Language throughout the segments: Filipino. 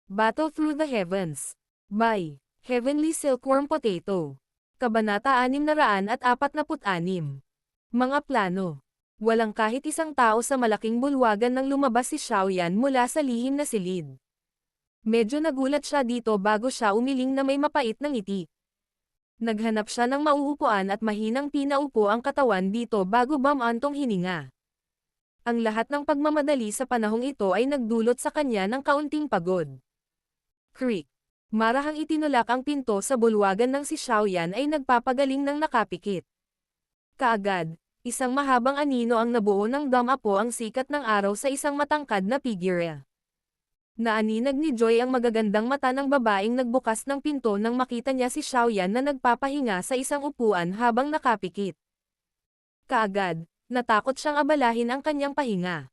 Battle Through the Heavens. By Heavenly Silkworm Potato. Kabanata 646. Mga plano. Walang kahit isang tao sa malaking bulwagan nang lumabas si Xiaoyan mula sa lihim na silid. Medyo nagulat siya dito bago siya umiling na may mapait na ngiti. Naghanap siya ng mauupuan at mahinang pinaupo ang katawan dito bago bumantong hininga. Ang lahat ng pagmamadali sa panahong ito ay nagdulot sa kanya ng kaunting pagod. Creak. Marahang itinulak ang pinto sa bulwagan ng si Xiaoyan ay nagpapagaling ng nakapikit. Kaagad, isang mahabang anino ang nabuo ng dumapo ang sikat ng araw sa isang matangkad na figure. Naaninag ni Joy ang magagandang mata ng babaeng nagbukas ng pinto nang makita niya si Xiaoyan na nagpapahinga sa isang upuan habang nakapikit. Kaagad, natakot siyang abalahin ang kanyang pahinga.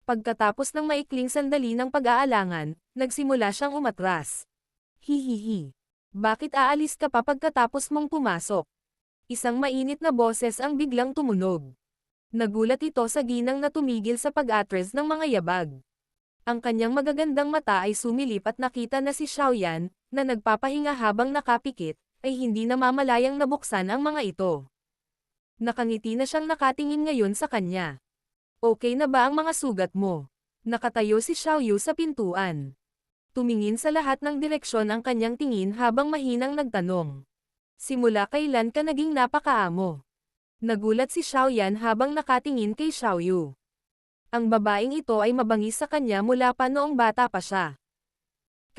Pagkatapos ng maikling sandali ng pag-aalangan, nagsimula siyang umatras. Hihihi. Bakit aalis ka pa pagkatapos mong pumasok? Isang mainit na boses ang biglang tumunog. Nagulat ito sa ginang na tumigil sa pag-atres ng mga yabag. Ang kanyang magagandang mata ay sumilip at nakita na si Xiaoyan, na nagpapahinga habang nakapikit, ay hindi namamalayang nabuksan ang mga ito. Nakangiti na siyang nakatingin ngayon sa kanya. Okay na ba ang mga sugat mo? Nakatayo si Xiaoyu sa pintuan. Tumingin sa lahat ng direksyon ang kanyang tingin habang mahinang nagtanong. Simula kailan ka naging napakaamo? Nagulat si Xiaoyan habang nakatingin kay Xiaoyu. Ang babaeng ito ay mabangis sa kanya mula pa noong bata pa siya.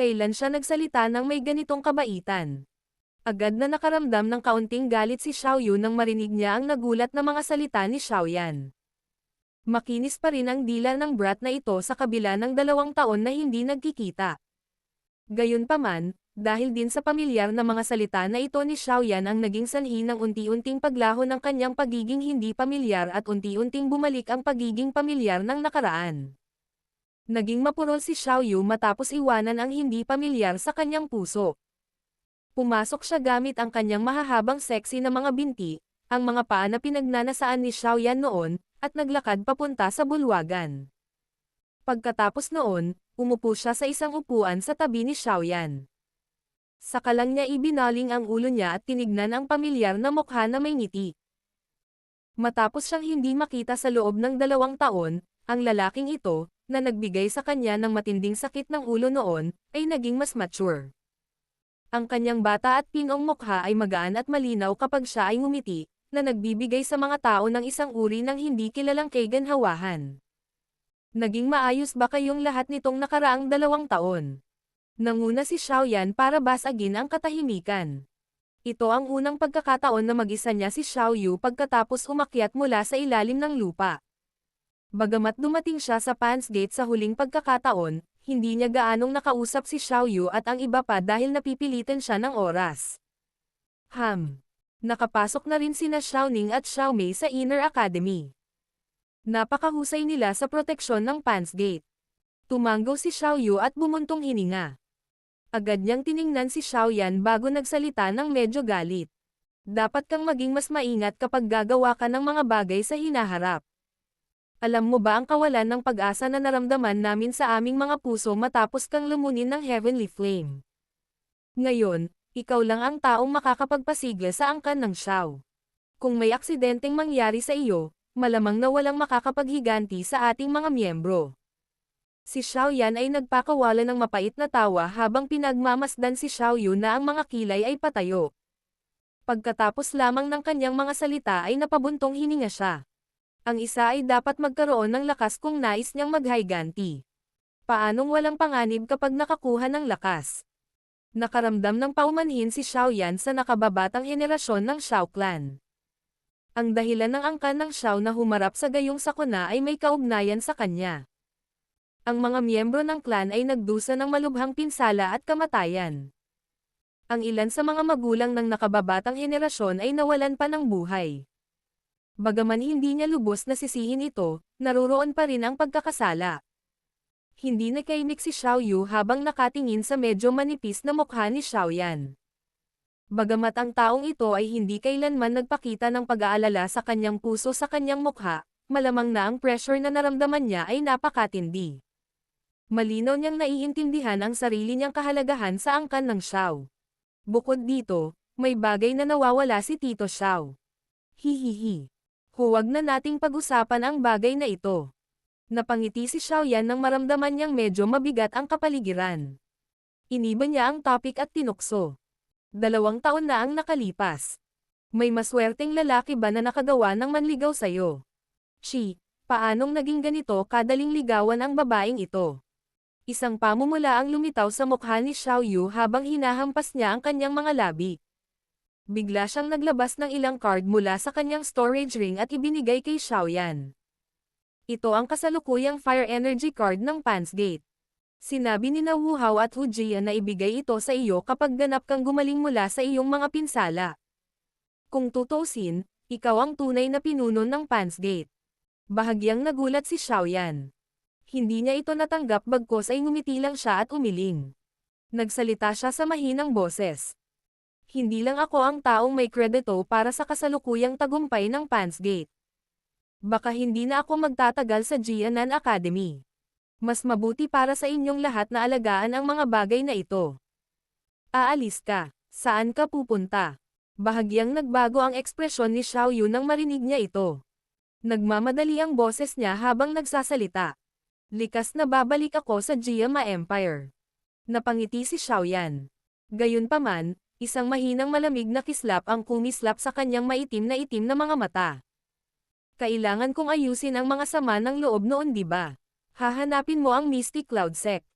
Kailan siya nagsalita ng may ganitong kabaitan? Agad na nakaramdam ng kaunting galit si Xiaoyu nang marinig niya ang nagulat na mga salita ni Xiaoyan. Makinis pa rin ang dila ng brat na ito sa kabila ng 2 taon na hindi nagkikita. Gayunpaman, dahil din sa pamilyar na mga salita na ito ni Xiaoyan ang naging sanhi ng unti-unting paglaho ng kanyang pagiging hindi pamilyar at unti-unting bumalik ang pagiging pamilyar ng nakaraan. Naging mapurol si Xiaoyu matapos iwanan ang hindi pamilyar sa kanyang puso. Pumasok siya gamit ang kanyang mahahabang sexy na mga binti, ang mga paa na pinagnanasaan ni Xiaoyan noon, at naglakad papunta sa bulwagan. Pagkatapos noon, umupo siya sa isang upuan sa tabi ni Xiaoyan. Saka lang niya ibinaling ang ulo niya at tinignan ang pamilyar na mukha na may ngiti. Matapos siyang hindi makita sa loob ng 2 taon, ang lalaking ito, na nagbigay sa kanya ng matinding sakit ng ulo noon, ay naging mas mature. Ang kanyang bata at pinong mukha ay magaan at malinaw kapag siya ay ngumiti, na nagbibigay sa mga tao ng isang uri ng hindi kilalang kaganhawahan. Naging maayos ba kayong lahat nitong nakaraang 2 taon? Nanguna si Xiaoyan para basagin ang katahimikan. Ito ang unang pagkakataon na mag-isa niya si Xiaoyu pagkatapos umakyat mula sa ilalim ng lupa. Bagamat dumating siya sa Pan's Gate sa huling pagkakataon, hindi niya gaanong nakausap si Xiaoyu at ang iba pa dahil napipilitan siya ng oras. Nakapasok na rin sina Xiaoning at Xiaomei sa Inner Academy. Napakahusay nila sa proteksyon ng Pan's Gate. Tumanggo si Xiaoyu at bumuntong hininga. Agad niyang tiningnan si Xiaoyan bago nagsalita ng medyo galit. Dapat kang maging mas maingat kapag gagawa ka ng mga bagay sa hinaharap. Alam mo ba ang kawalan ng pag-asa na naramdaman namin sa aming mga puso matapos kang lumunin ng Heavenly Flame? Ngayon, ikaw lang ang taong makakapagpasigla sa angkan ng Xiao. Kung may aksidenteng mangyari sa iyo, malamang na walang makakapaghiganti sa ating mga miyembro. Si Xiaoyan ay nagpakawala ng mapait na tawa habang pinagmamasdan si Xiaoyu na ang mga kilay ay patayo. Pagkatapos lamang ng kanyang mga salita ay napabuntong hininga siya. Ang isa ay dapat magkaroon ng lakas kung nais niyang maghiganti. Paanong walang panganib kapag nakakuha ng lakas? Nakaramdam ng paumanhin si Xiaoyan sa nakababatang henerasyon ng Xiao clan. Ang dahilan ng angkan ng Xiao na humarap sa gayong sakuna ay may kaugnayan sa kanya. Ang mga miyembro ng clan ay nagdusa ng malubhang pinsala at kamatayan. Ang ilan sa mga magulang ng nakababatang henerasyon ay nawalan pa ng buhay. Bagaman hindi niya lubos na sisihin ito, naroon pa rin ang pagkakasala. Hindi nakaimik si Xiaoyu habang nakatingin sa medyo manipis na mukha ni Xiaoyan. Bagamat ang taong ito ay hindi kailanman nagpakita ng pag-aalala sa kanyang puso sa kanyang mukha, malamang na ang pressure na naramdaman niya ay napakatindi. Malinaw niyang naiintindihan ang sarili niyang kahalagahan sa angkan ng Xiao. Bukod dito, may bagay na nawawala si Tito Xiao. Hihihi. Huwag na nating pag-usapan ang bagay na ito. Napangiti si Xiaoyan nang maramdaman niyang medyo mabigat ang kapaligiran. Iniba niya ang topic at tinukso. 2 taon na ang nakalipas. May maswerteng lalaki ba na nakagawa ng manligaw sa'yo? Chi, paanong naging ganito kadaling ligawan ang babaeng ito? Isang pamumula ang lumitaw sa mukha ni Xiaoyu habang hinahampas niya ang kanyang mga labi. Bigla siyang naglabas ng ilang card mula sa kanyang storage ring at ibinigay kay Xiaoyan. Ito ang kasalukuyang fire energy card ng Pansgate. Sinabi ni na Wu Hao at Hu Jia na ibigay ito sa iyo kapag ganap kang gumaling mula sa iyong mga pinsala. Kung tutuusin, ikaw ang tunay na pinuno ng Pansgate. Bahagyang nagulat si Xiaoyan. Hindi niya ito natanggap bagkos ay ngumiti lang siya at umiling. Nagsalita siya sa mahinang boses. Hindi lang ako ang taong may kredito para sa kasalukuyang tagumpay ng Pansgate. Baka hindi na ako magtatagal sa Jianan Academy. Mas mabuti para sa inyong lahat na alagaan ang mga bagay na ito. Aalis ka. Saan ka pupunta? Bahagyang nagbago ang ekspresyon ni Xiaoyu nang marinig niya ito. Nagmamadali ang boses niya habang nagsasalita. Likas na babalik ako sa Jiama Empire. Napangiti si Xiaoyan. Gayunpaman, isang mahinang malamig na kislap ang kumislap sa kanyang maitim na mga mata. Kailangan kong ayusin ang mga sama ng loob noon, di ba? Hahanapin mo ang Mystic Cloud Sect.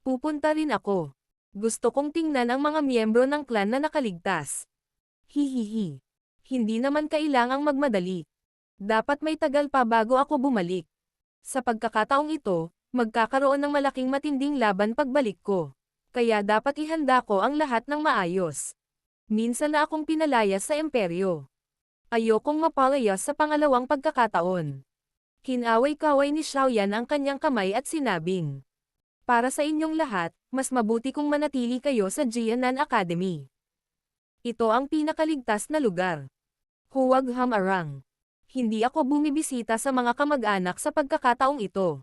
Pupunta rin ako. Gusto kong tingnan ang mga miyembro ng clan na nakaligtas. Hihihi. Hindi naman kailangang magmadali. Dapat may tagal pa bago ako bumalik. Sa pagkakataong ito, magkakaroon ng malaking matinding laban pagbalik ko. Kaya dapat ihanda ko ang lahat ng maayos. Minsan na akong pinalayas sa imperyo. Ayokong mapalayas sa pangalawang pagkakataon. Kinaway-kaway ni Xiaoyan ang kanyang kamay at sinabing, para sa inyong lahat, mas mabuti kung manatili kayo sa Jianan Academy. Ito ang pinakaligtas na lugar. Huwag hamarang. Hindi ako bumibisita sa mga kamag-anak sa pagkakataong ito.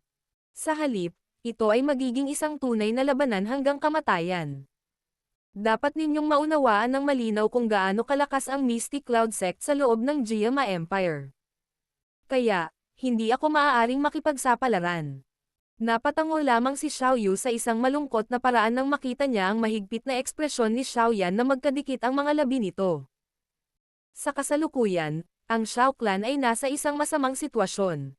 Sa halip, ito ay magiging isang tunay na labanan hanggang kamatayan. Dapat ninyong maunawaan ng malinaw kung gaano kalakas ang Mystic Cloud Sect sa loob ng Jiama Empire. Kaya, hindi ako maaaring makipagsapalaran. Napatango lamang si Xiaoyu sa isang malungkot na paraan nang makita niya ang mahigpit na ekspresyon ni Xiaoyan na magkadikit ang mga labi nito. Sa kasalukuyan, ang Xiao clan ay nasa isang masamang sitwasyon.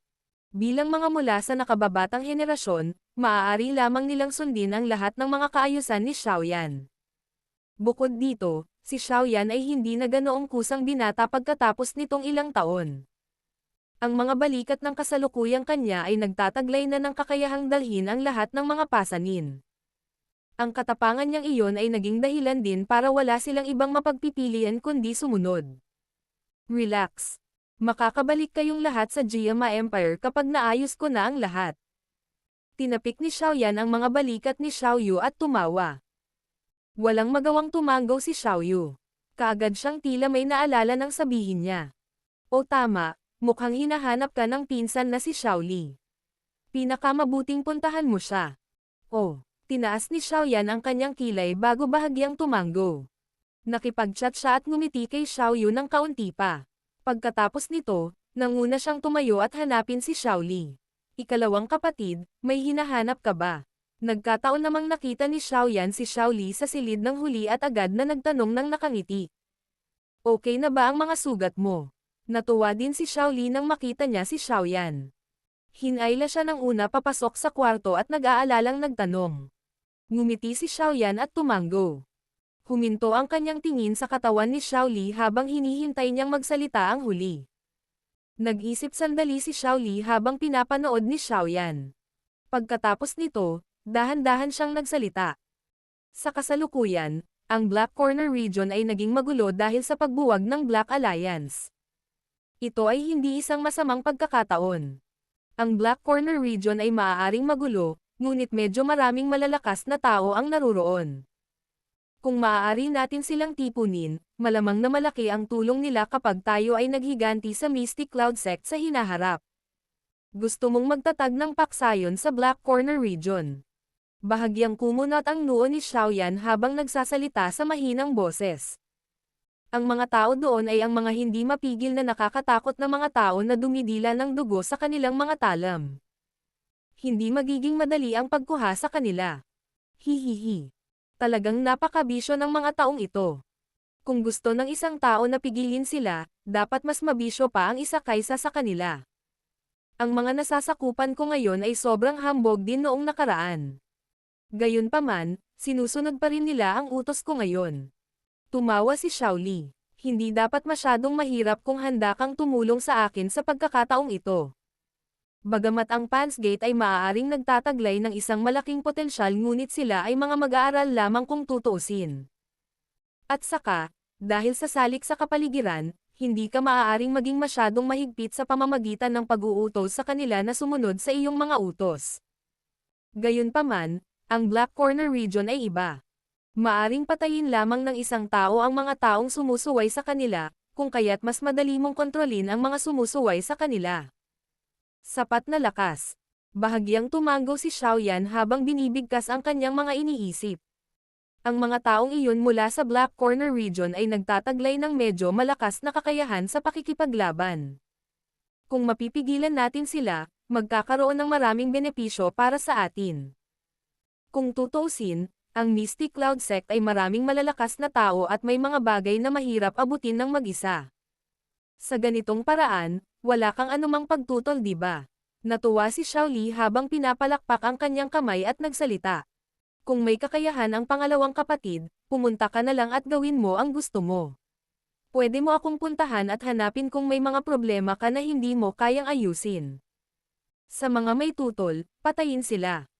Bilang mga mula sa nakababatang henerasyon, maaari lamang nilang sundin ang lahat ng mga kaayusan ni Xiaoyan. Bukod dito, si Xiaoyan ay hindi na ganoong kusang binata pagkatapos nitong ilang taon. Ang mga balikat ng kasalukuyang kanya ay nagtataglay na ng kakayahang dalhin ang lahat ng mga pasanin. Ang katapangan niyang iyon ay naging dahilan din para wala silang ibang mapagpipilian kundi sumunod. Relax. Makakabalik kayong lahat sa Jiama Empire kapag naayos ko na ang lahat. Tinapik ni Xiaoyan ang mga balikat ni Xiaoyu at tumawa. Walang magawang tumanggaw si Xiaoyu. Kaagad siyang tila may naalala ng sabihin niya. O tama, mukhang hinahanap ka ng pinsan na si Xiaoli. Pinakamabuting puntahan mo siya. Oh, tinaas ni Xiaoyan ang kanyang kilay bago bahagyang tumanggo. Nakipag-chat siya at ngumiti kay Xiaoyu ng kaunti pa. Pagkatapos nito, nanguna siyang tumayo at hanapin si Xiaoli. Ikalawang kapatid, may hinahanap ka ba? Nagkataon namang nakita ni Xiaoyan si Xiaoli sa silid ng huli at agad na nagtanong ng nakangiti. Okay na ba ang mga sugat mo? Natuwa din si Xiaoli nang makita niya si Xiaoyan. Hinayla siya ng una papasok sa kwarto at nag-aalalang nagtanong. Ngumiti si Xiaoyan at tumanggo. Huminto ang kanyang tingin sa katawan ni Xiaoli habang hinihintay niyang magsalita ang huli. Nag-isip sandali si Xiaoli habang pinapanood ni Xiaoyan. Pagkatapos nito, dahan-dahan siyang nagsalita. Sa kasalukuyan, ang Black Corner region ay naging magulo dahil sa pagbuwag ng Black Alliance. Ito ay hindi isang masamang pagkakataon. Ang Black Corner region ay maaaring magulo, ngunit medyo maraming malalakas na tao ang naruroon. Kung maaari natin silang tipunin, malamang na malaki ang tulong nila kapag tayo ay naghiganti sa Mystic Cloud Sect sa hinaharap. Gusto mong magtatag ng paksayon sa Black Corner region. Bahagyang kumunot ang noo ni Xiaoyan habang nagsasalita sa mahinang boses. Ang mga tao doon ay ang mga hindi mapigil na nakakatakot na mga tao na dumidila ng dugo sa kanilang mga talam. Hindi magiging madali ang pagkuha sa kanila. Hihihi. Talagang napakabisyo ng mga taong ito. Kung gusto ng isang tao na pigilin sila, dapat mas mabisyo pa ang isa kaysa sa kanila. Ang mga nasasakupan ko ngayon ay sobrang hambog din noong nakaraan. Gayunpaman, sinusunod pa rin nila ang utos ko ngayon. Tumawa si Xiaoli. Hindi dapat masyadong mahirap kung handa kang tumulong sa akin sa pagkakataong ito. Bagamat ang Pans Gate ay maaaring nagtataglay ng isang malaking potensyal ngunit sila ay mga mag-aaral lamang kung tutuusin. At saka, dahil sa salik sa kapaligiran, hindi ka maaaring maging masyadong mahigpit sa pamamagitan ng pag-uutos sa kanila na sumunod sa iyong mga utos. Gayunpaman, ang Black Corner region ay iba. Maaring patayin lamang ng isang tao ang mga taong sumusuway sa kanila, kung kaya't mas madali mong kontrolin ang mga sumusuway sa kanila. Sapat na lakas. Bahagyang tumango si Xiaoyan habang binibigkas ang kanyang mga iniisip. Ang mga taong iyon mula sa Black Corner region ay nagtataglay ng medyo malakas na kakayahan sa pakikipaglaban. Kung mapipigilan natin sila, magkakaroon ng maraming benepisyo para sa atin. Kung tutuusin, ang Misty Cloud Sect ay maraming malalakas na tao at may mga bagay na mahirap abutin ng mag-isa. Sa ganitong paraan, wala kang anumang pagtutol, di ba? Natuwa si Xiaoli habang pinapalakpak ang kanyang kamay at nagsalita. Kung may kakayahan ang pangalawang kapatid, pumunta ka na lang at gawin mo ang gusto mo. Pwede mo akong puntahan at hanapin kung may mga problema ka na hindi mo kayang ayusin. Sa mga may tutol, patayin sila.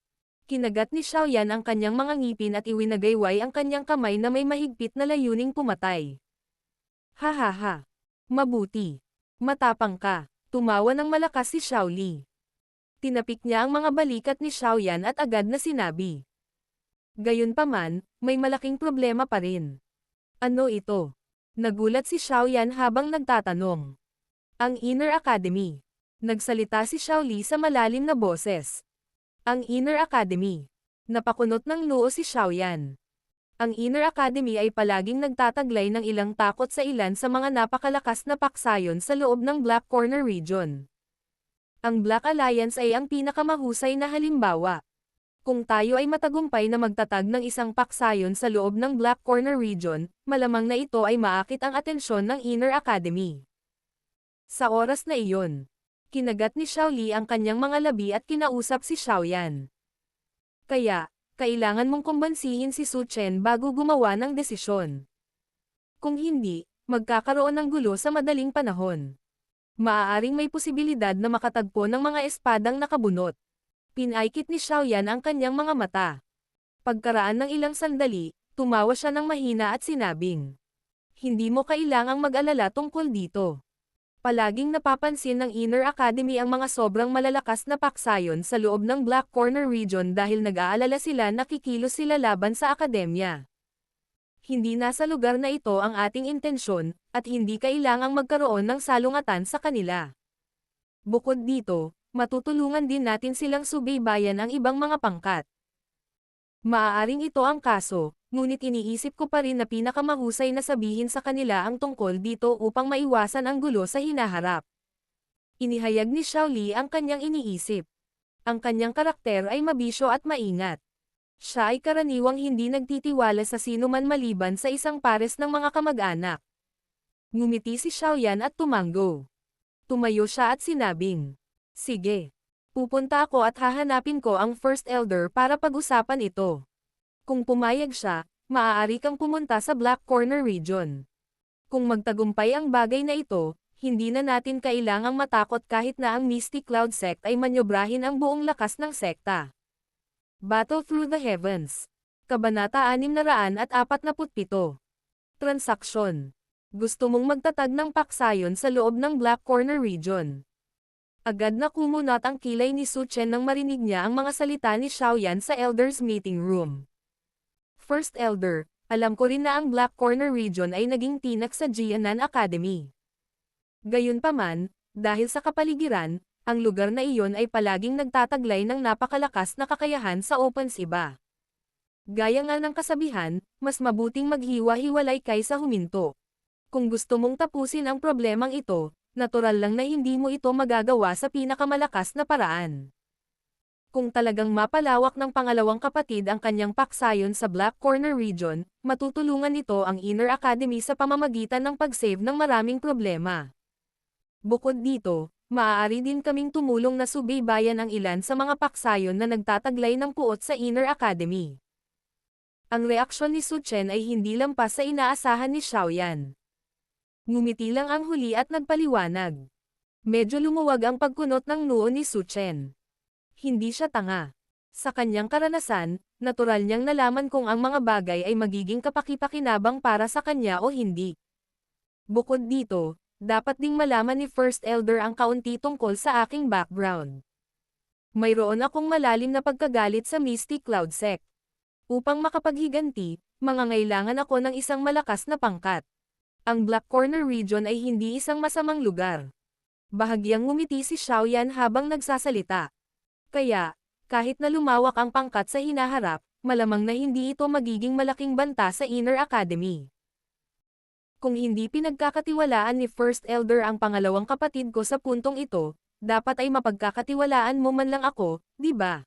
Kinagat ni Xiaoyan ang kanyang mga ngipin at iwinagayway ang kanyang kamay na may mahigpit na layuning pumatay. Hahaha. Mabuti. Matapang ka. Tumawa ng malakas si Xiaoli. Tinapik niya ang mga balikat ni Xiaoyan at agad na sinabi. Gayunpaman, may malaking problema pa rin. Ano ito? Nagulat si Xiaoyan habang nagtatanong. Ang Inner Academy. Nagsalita si Xiaoli sa malalim na boses. Ang Inner Academy. Napakunot ng noo si Xiaoyan. Ang Inner Academy ay palaging nagtataglay ng ilang takot sa ilan sa mga napakalakas na paksayon sa loob ng Black Corner region. Ang Black Alliance ay ang pinakamahusay na halimbawa. Kung tayo ay matagumpay na magtatag ng isang paksayon sa loob ng Black Corner region, malamang na ito ay maakit ang atensyon ng Inner Academy. Sa oras na iyon, kinagat ni Xiaoli ang kanyang mga labi at kinausap si Xiaoyan. Kaya, kailangan mong kumbansihin si Su Chen bago gumawa ng desisyon. Kung hindi, magkakaroon ng gulo sa madaling panahon. Maaaring may posibilidad na makatagpo ng mga espadang nakabunot. Pinaikit ni Xiaoyan ang kanyang mga mata. Pagkaraan ng ilang sandali, tumawa siya ng mahina at sinabing, hindi mo kailangang mag-alala tungkol dito. Palaging napapansin ng Inner Academy ang mga sobrang malalakas na paksayon sa loob ng Black Corner region dahil nag-aalala sila na kikilos sila laban sa akademya. Hindi nasa lugar na ito ang ating intensyon, at hindi kailangang magkaroon ng salungatan sa kanila. Bukod dito, matutulungan din natin silang subaybayan ang ibang mga pangkat. Maaaring ito ang kaso, ngunit iniisip ko pa rin na pinakamahusay na sabihin sa kanila ang tungkol dito upang maiwasan ang gulo sa hinaharap. Inihayag ni Xiaoli ang kanyang iniisip. Ang kanyang karakter ay mabisyo at maingat. Siya ay karaniwang hindi nagtitiwala sa sinuman maliban sa isang pares ng mga kamag-anak. Ngumiti si Xiaoyan at tumango. Tumayo siya at sinabing, sige. Pupunta ako at hahanapin ko ang First Elder para pag-usapan ito. Kung pumayag siya, maaari kang pumunta sa Black Corner region. Kung magtagumpay ang bagay na ito, hindi na natin kailangang matakot kahit na ang Misty Cloud Sect ay manyobrahin ang buong lakas ng sekta. Battle Through the Heavens. Kabanata 647. Transaksyon. Gusto mong magtatag ng paksayon sa loob ng Black Corner region. Agad na kumunot ang kilay ni Su Chen nang marinig niya ang mga salita ni Xiaoyan sa Elders Meeting Room. First Elder, alam ko rin na ang Black Corner region ay naging tinak sa Jianan Academy. Gayunpaman, dahil sa kapaligiran, Ang lugar na iyon ay palaging nagtataglay ng napakalakas na kakayahan sa offensiba. Gaya nga ng kasabihan, mas mabuting maghiwa-hiwalay kaysa huminto. Kung gusto mong tapusin ang problemang ito, natural lang na hindi mo ito magagawa sa pinakamalakas na paraan. Kung talagang mapalawak ng pangalawang kapatid ang kanyang paksayon sa Black Corner region, matutulungan nito ang Inner Academy sa pamamagitan ng pag-save ng maraming problema. Bukod dito, maaari din kaming tumulong na subaybayan ang ilan sa mga paksayon na nagtataglay ng puot sa Inner Academy. Ang reaksyon ni Su Chen ay hindi lampas sa inaasahan ni Xiaoyan. Ngumiti lang ang huli at nagpaliwanag. Medyo lumuwag ang pagkunot ng noo ni Su Chen. Hindi siya tanga. Sa kanyang karanasan, natural niyang nalaman kung ang mga bagay ay magiging kapaki-pakinabang para sa kanya o hindi. Bukod dito, dapat ding malaman ni First Elder ang kaunti tungkol sa aking background. Mayroon akong malalim na pagkagalit sa Mystic Cloud Sect. Upang makapaghiganti, mangangailangan ako ng isang malakas na pangkat. Ang Black Corner region ay hindi isang masamang lugar. Bahagyang ngumiti si Xiaoyan habang nagsasalita. Kaya, kahit na lumawak ang pangkat sa hinaharap, malamang na hindi ito magiging malaking banta sa Inner Academy. Kung hindi pinagkakatiwalaan ni First Elder ang pangalawang kapatid ko sa puntong ito, dapat ay mapagkakatiwalaan mo man lang ako, di ba?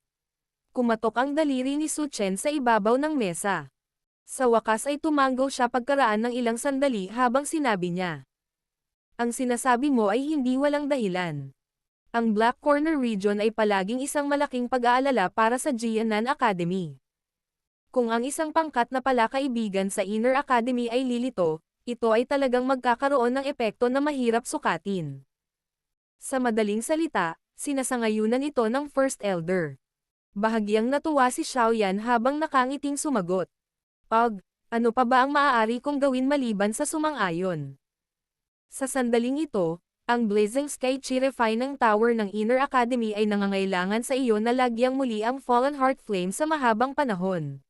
Kumatok ang daliri ni Su Chen sa ibabaw ng mesa. Sa wakas ay tumanggo siya pagkaraan ng ilang sandali habang sinabi niya. Ang sinasabi mo ay hindi walang dahilan. Ang Black Corner region ay palaging isang malaking pag-aalala para sa Jianan Academy. Kung ang isang pangkat na palakaibigan sa Inner Academy ay lilito, ito ay talagang magkakaroon ng epekto na mahirap sukatin. Sa madaling salita, sinasangayunan ito ng First Elder. Bahagyang natuwa si Xiaoyan habang nakangiting sumagot. Ano pa ba ang maaari kong gawin maliban sa sumang-ayon? Sa sandaling ito, ang Blazing Sky Chi-Refine ng tower ng Inner Academy ay nangangailangan sa iyo na lagyang muli ang Fallen Heart Flame sa mahabang panahon.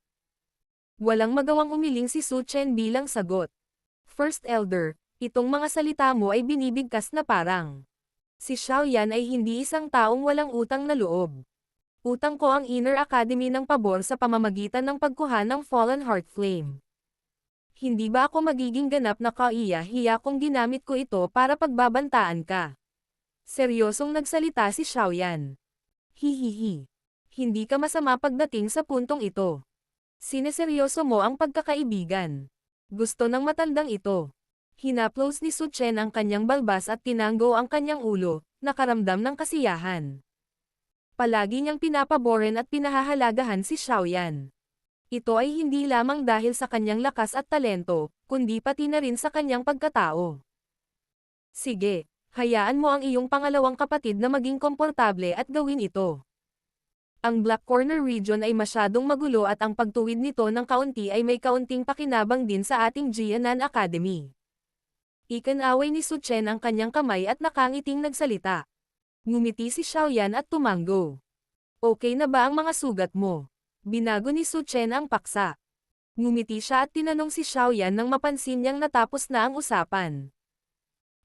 Walang magawang umiling si Su Chen bilang sagot. First Elder, itong mga salita mo ay binibigkas na parang. Si Xiaoyan ay hindi isang taong walang utang na loob. Utang ko ang Inner Academy ng pabor sa pamamagitan ng pagkuha ng Fallen Heart Flame. Hindi ba ako magiging ganap na kaiya-hiya kung ginamit ko ito para pagbabantaan ka? Seryosong nagsalita si Xiaoyan. Hihihi. Hindi ka masama pagdating sa puntong ito. Sineseryoso mo ang pagkakaibigan. Gusto ng matandang ito. Hinaplos ni Su Chen ang kanyang balbas at tinanggo ang kanyang ulo, nakaramdam ng kasiyahan. Palagi niyang pinapaboren at pinahahalagahan si Xiaoyan. Ito ay hindi lamang dahil sa kanyang lakas at talento, kundi pati na rin sa kanyang pagkatao. Sige, hayaan mo ang iyong pangalawang kapatid na maging komportable at gawin ito. Ang Black Corner region ay masyadong magulo at ang pagtuwid nito ng kaunti ay may kaunting pakinabang din sa ating Jianan Academy. Ikinaway ni Su Chen ang kanyang kamay at nakangiting nagsalita. Ngumiti si Xiaoyan at tumanggo. Okay na ba ang mga sugat mo? Binago ni Su Chen ang paksa. Ngumiti siya at tinanong si Xiaoyan nang mapansin niyang natapos na ang usapan.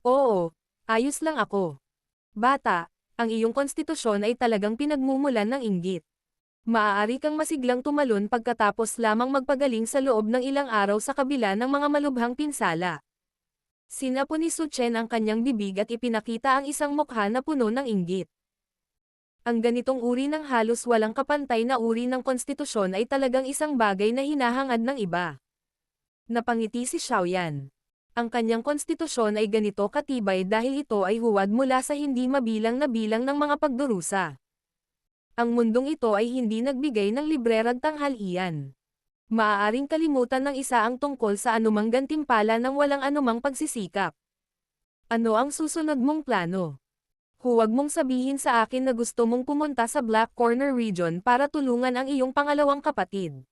Oo, ayos lang ako. Bata, ang iyong konstitusyon ay talagang pinagmumulan ng inggit. Maaari kang masiglang tumalon pagkatapos lamang magpagaling sa loob ng ilang araw sa kabila ng mga malubhang pinsala. Sinapo ni Su Chen ang kanyang bibig at ipinakita ang isang mukha na puno ng inggit. Ang ganitong uri ng halos walang kapantay na uri ng konstitusyon ay talagang isang bagay na hinahangad ng iba. Napangiti si Xiaoyan. Ang kanyang konstitusyon ay ganito katibay dahil ito ay huwad mula sa hindi mabilang na bilang ng mga pagdurusa. Ang mundong ito ay hindi nagbigay ng librerag tanghalian. Maaaring kalimutan ng isa ang tungkol sa anumang gantimpala ng walang anumang pagsisikap. Ano ang susunod mong plano? Huwag mong sabihin sa akin na gusto mong pumunta sa Black Corner region para tulungan ang iyong pangalawang kapatid.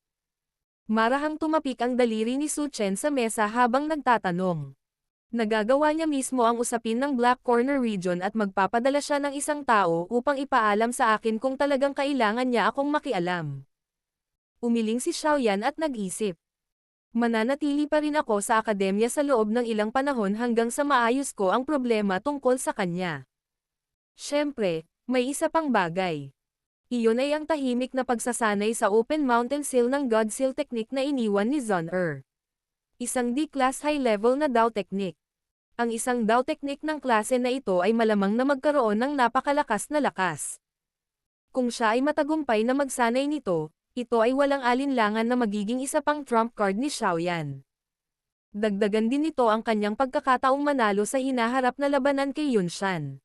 Marahang tumapik ang daliri ni Su Chen sa mesa habang nagtatanong. Nagagawa niya mismo ang usapin ng Black Corner region at magpapadala siya ng isang tao upang ipaalam sa akin kung talagang kailangan niya akong makialam. Umiling si Xiaoyan at nag-isip. Mananatili pa rin ako sa akademya sa loob ng ilang panahon hanggang sa maayos ko ang problema tungkol sa kanya. Siyempre, may isa pang bagay. Iyon ay ang tahimik na pagsasanay sa open mountain seal ng God Seal technique na iniwan ni Zon-Er. Isang D-class high-level na Dao technique. Ang isang Dao technique ng klase na ito ay malamang na magkaroon ng napakalakas na lakas. Kung siya ay matagumpay na magsanay nito, ito ay walang alinlangan na magiging isa pang trump card ni Xiaoyan. Dagdagan din nito ang kanyang pagkakataong manalo sa hinaharap na labanan kay Yunshan.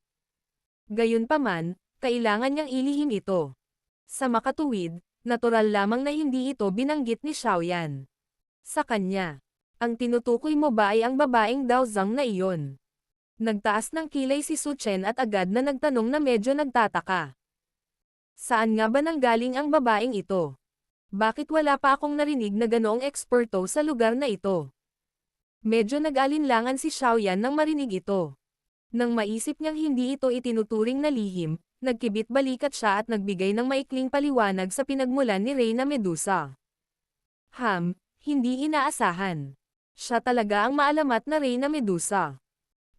Gayunpaman, kailangan niyang ilihim ito. Sa makatuwid, natural lamang na hindi ito binanggit ni Xiaoyan. Sa kanya, ang tinutukoy mo ba ay ang babaeng Dao Zhang na iyon? Nagtaas ng kilay si Su Chen at agad na nagtanong na medyo nagtataka. Saan nga ba nanggaling ang babaeng ito? Bakit wala pa akong narinig na ganoong eksperto sa lugar na ito? Medyo nag-alinlangan si Xiaoyan nang marinig ito. Nang maisip niyang hindi ito itinuturing na lihim, nagkibit balikat siya at nagbigay ng maikling paliwanag sa pinagmulan ni Reyna Medusa. Hindi inaasahan. Siya talaga ang maalamat na Reyna Medusa.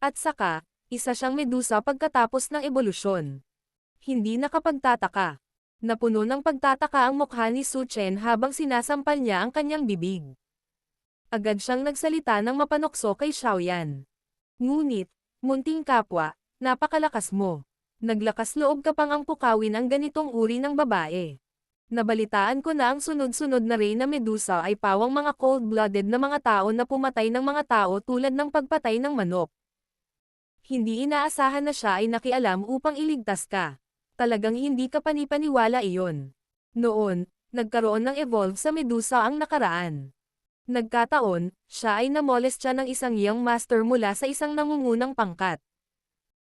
At saka, isa siyang Medusa pagkatapos ng ebolusyon. Hindi nakapagtataka. Napuno ng pagtataka ang mukha ni Su Chen habang sinasampal niya ang kanyang bibig. Agad siyang nagsalita ng mapanokso kay Xiaoyan. Ngunit, munting kapwa, napakalakas mo. Naglakas loob ka pang ang pukawin ang ganitong uri ng babae. Nabalitaan ko na ang sunod-sunod na Reyna Medusa ay pawang mga cold-blooded na mga tao na pumatay ng mga tao tulad ng pagpatay ng manok. Hindi inaasahan na siya ay nakialam upang iligtas ka. Talagang hindi ka panipaniwala iyon. Noon, nagkaroon ng evolve sa Medusa ang nakaraan. Nagkataon, siya ay namolestya ng isang young master mula sa isang nangungunang pangkat.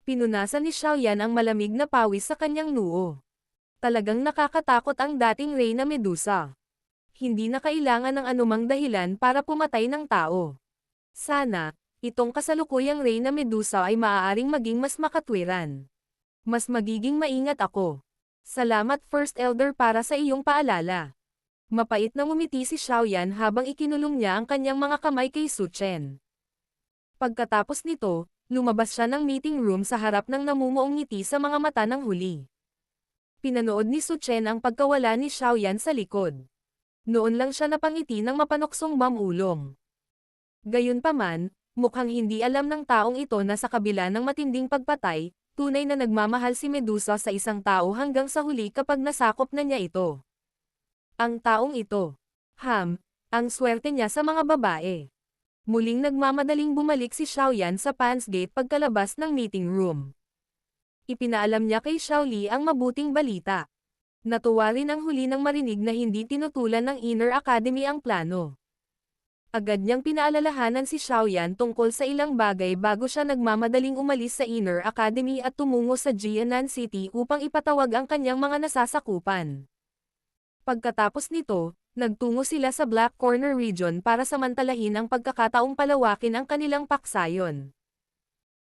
Pinunasan ni Xiaoyan ang malamig na pawis sa kanyang noo. Talagang nakakatakot ang dating Reyna Medusa. Hindi na kailangan ng anumang dahilan para pumatay ng tao. Sana, itong kasalukuyang Reyna Medusa ay maaaring maging mas makatwiran. Mas magiging maingat ako. Salamat First Elder para sa iyong paalala. Mapait na ngumiti si Xiaoyan habang ikinulong niya ang kanyang mga kamay kay Su Chen. Pagkatapos nito, lumabas siya ng meeting room sa harap ng namumuong ngiti sa mga mata ng huli. Pinanood ni Su Chen ang pagkawala ni Xiaoyan sa likod. Noon lang siya napangiti ng mapanoksong mamulong. Gayunpaman, mukhang hindi alam ng taong ito na sa kabila ng matinding pagpatay, tunay na nagmamahal si Medusa sa isang tao hanggang sa huli kapag nasakop na niya ito. Ang taong ito. Ang swerte niya sa mga babae. Muling nagmamadaling bumalik si Xiaoyan sa Pan's Gate pagkalabas ng meeting room. Ipinaalam niya kay Xiaoli ang mabuting balita. Natuwa rin ang huli nang marinig na hindi tinutulan ng Inner Academy ang plano. Agad niyang pinaalalahanan si Xiaoyan tungkol sa ilang bagay bago siya nagmamadaling umalis sa Inner Academy at tumungo sa Jianan City upang ipatawag ang kanyang mga nasasakupan. Pagkatapos nito, nagtungo sila sa Black Corner region para samantalahin ang pagkakataong palawakin ang kanilang paksayon.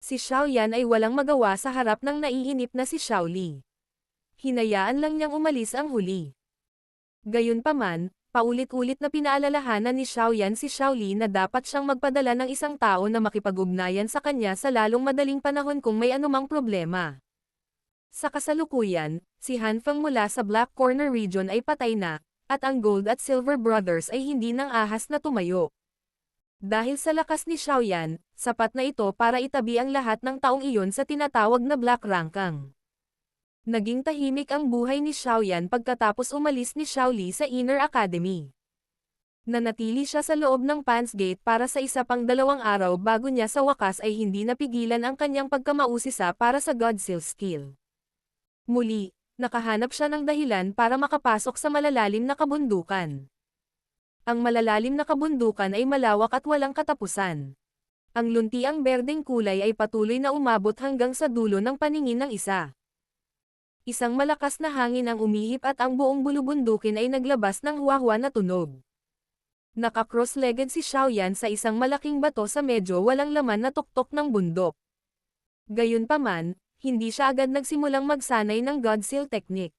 Si Xiaoyan ay walang magawa sa harap ng naiinip na si Xiaoli. Hinayaan lang niyang umalis ang huli. Gayunpaman, paulit-ulit na pinaalalahanan ni Xiaoyan si Xiaoli na dapat siyang magpadala ng isang tao na makipag-ugnayan sa kanya sa lalong madaling panahon kung may anumang problema. Sa kasalukuyan, si Han Feng mula sa Black Corner region ay patay na, at ang Gold at Silver Brothers ay hindi nang ahas na tumayo. Dahil sa lakas ni Xiaoyan, sapat na ito para itabi ang lahat ng taong iyon sa tinatawag na Black Rangkang. Naging tahimik ang buhay ni Xiaoyan pagkatapos umalis ni Xiaoli sa Inner Academy. Nanatili siya sa loob ng Pan's Gate para sa isa pang 2 araw bago niya sa wakas ay hindi napigilan ang kanyang pagkamausisa para sa God Seal skill. Muli, nakahanap siya ng dahilan para makapasok sa malalalim na kabundukan. Ang malalalim na kabundukan ay malawak at walang katapusan. Ang luntiang berdeng kulay ay patuloy na umabot hanggang sa dulo ng paningin ng isa. Isang malakas na hangin ang umihip at ang buong bulubundukin ay naglabas ng huwahwa na tunog. Naka-cross-legged si Xiaoyan sa isang malaking bato sa medyo walang laman na tuktok ng bundok. Gayunpaman, hindi siya agad nagsimulang magsanay ng God Seal technique.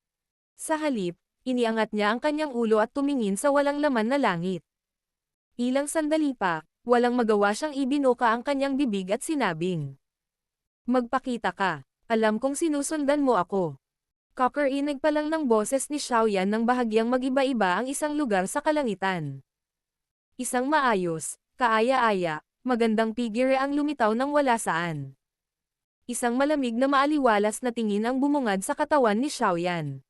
Sa halip, iniangat niya ang kanyang ulo at tumingin sa walang laman na langit. Ilang sandali pa, walang magawa siyang ibinuka ang kanyang bibig at sinabing, "Magpakita ka." Alam kong sinusundan mo ako. Kakarinig pa lang ng boses ni Xiaoyan nang bahagyang mag-iba-iba ang isang lugar sa kalangitan. Isang maayos, kaaya-aya, magandang figure ang lumitaw ng wala saan. Isang malamig na maaliwalas na tingin ang bumungad sa katawan ni Xiaoyan.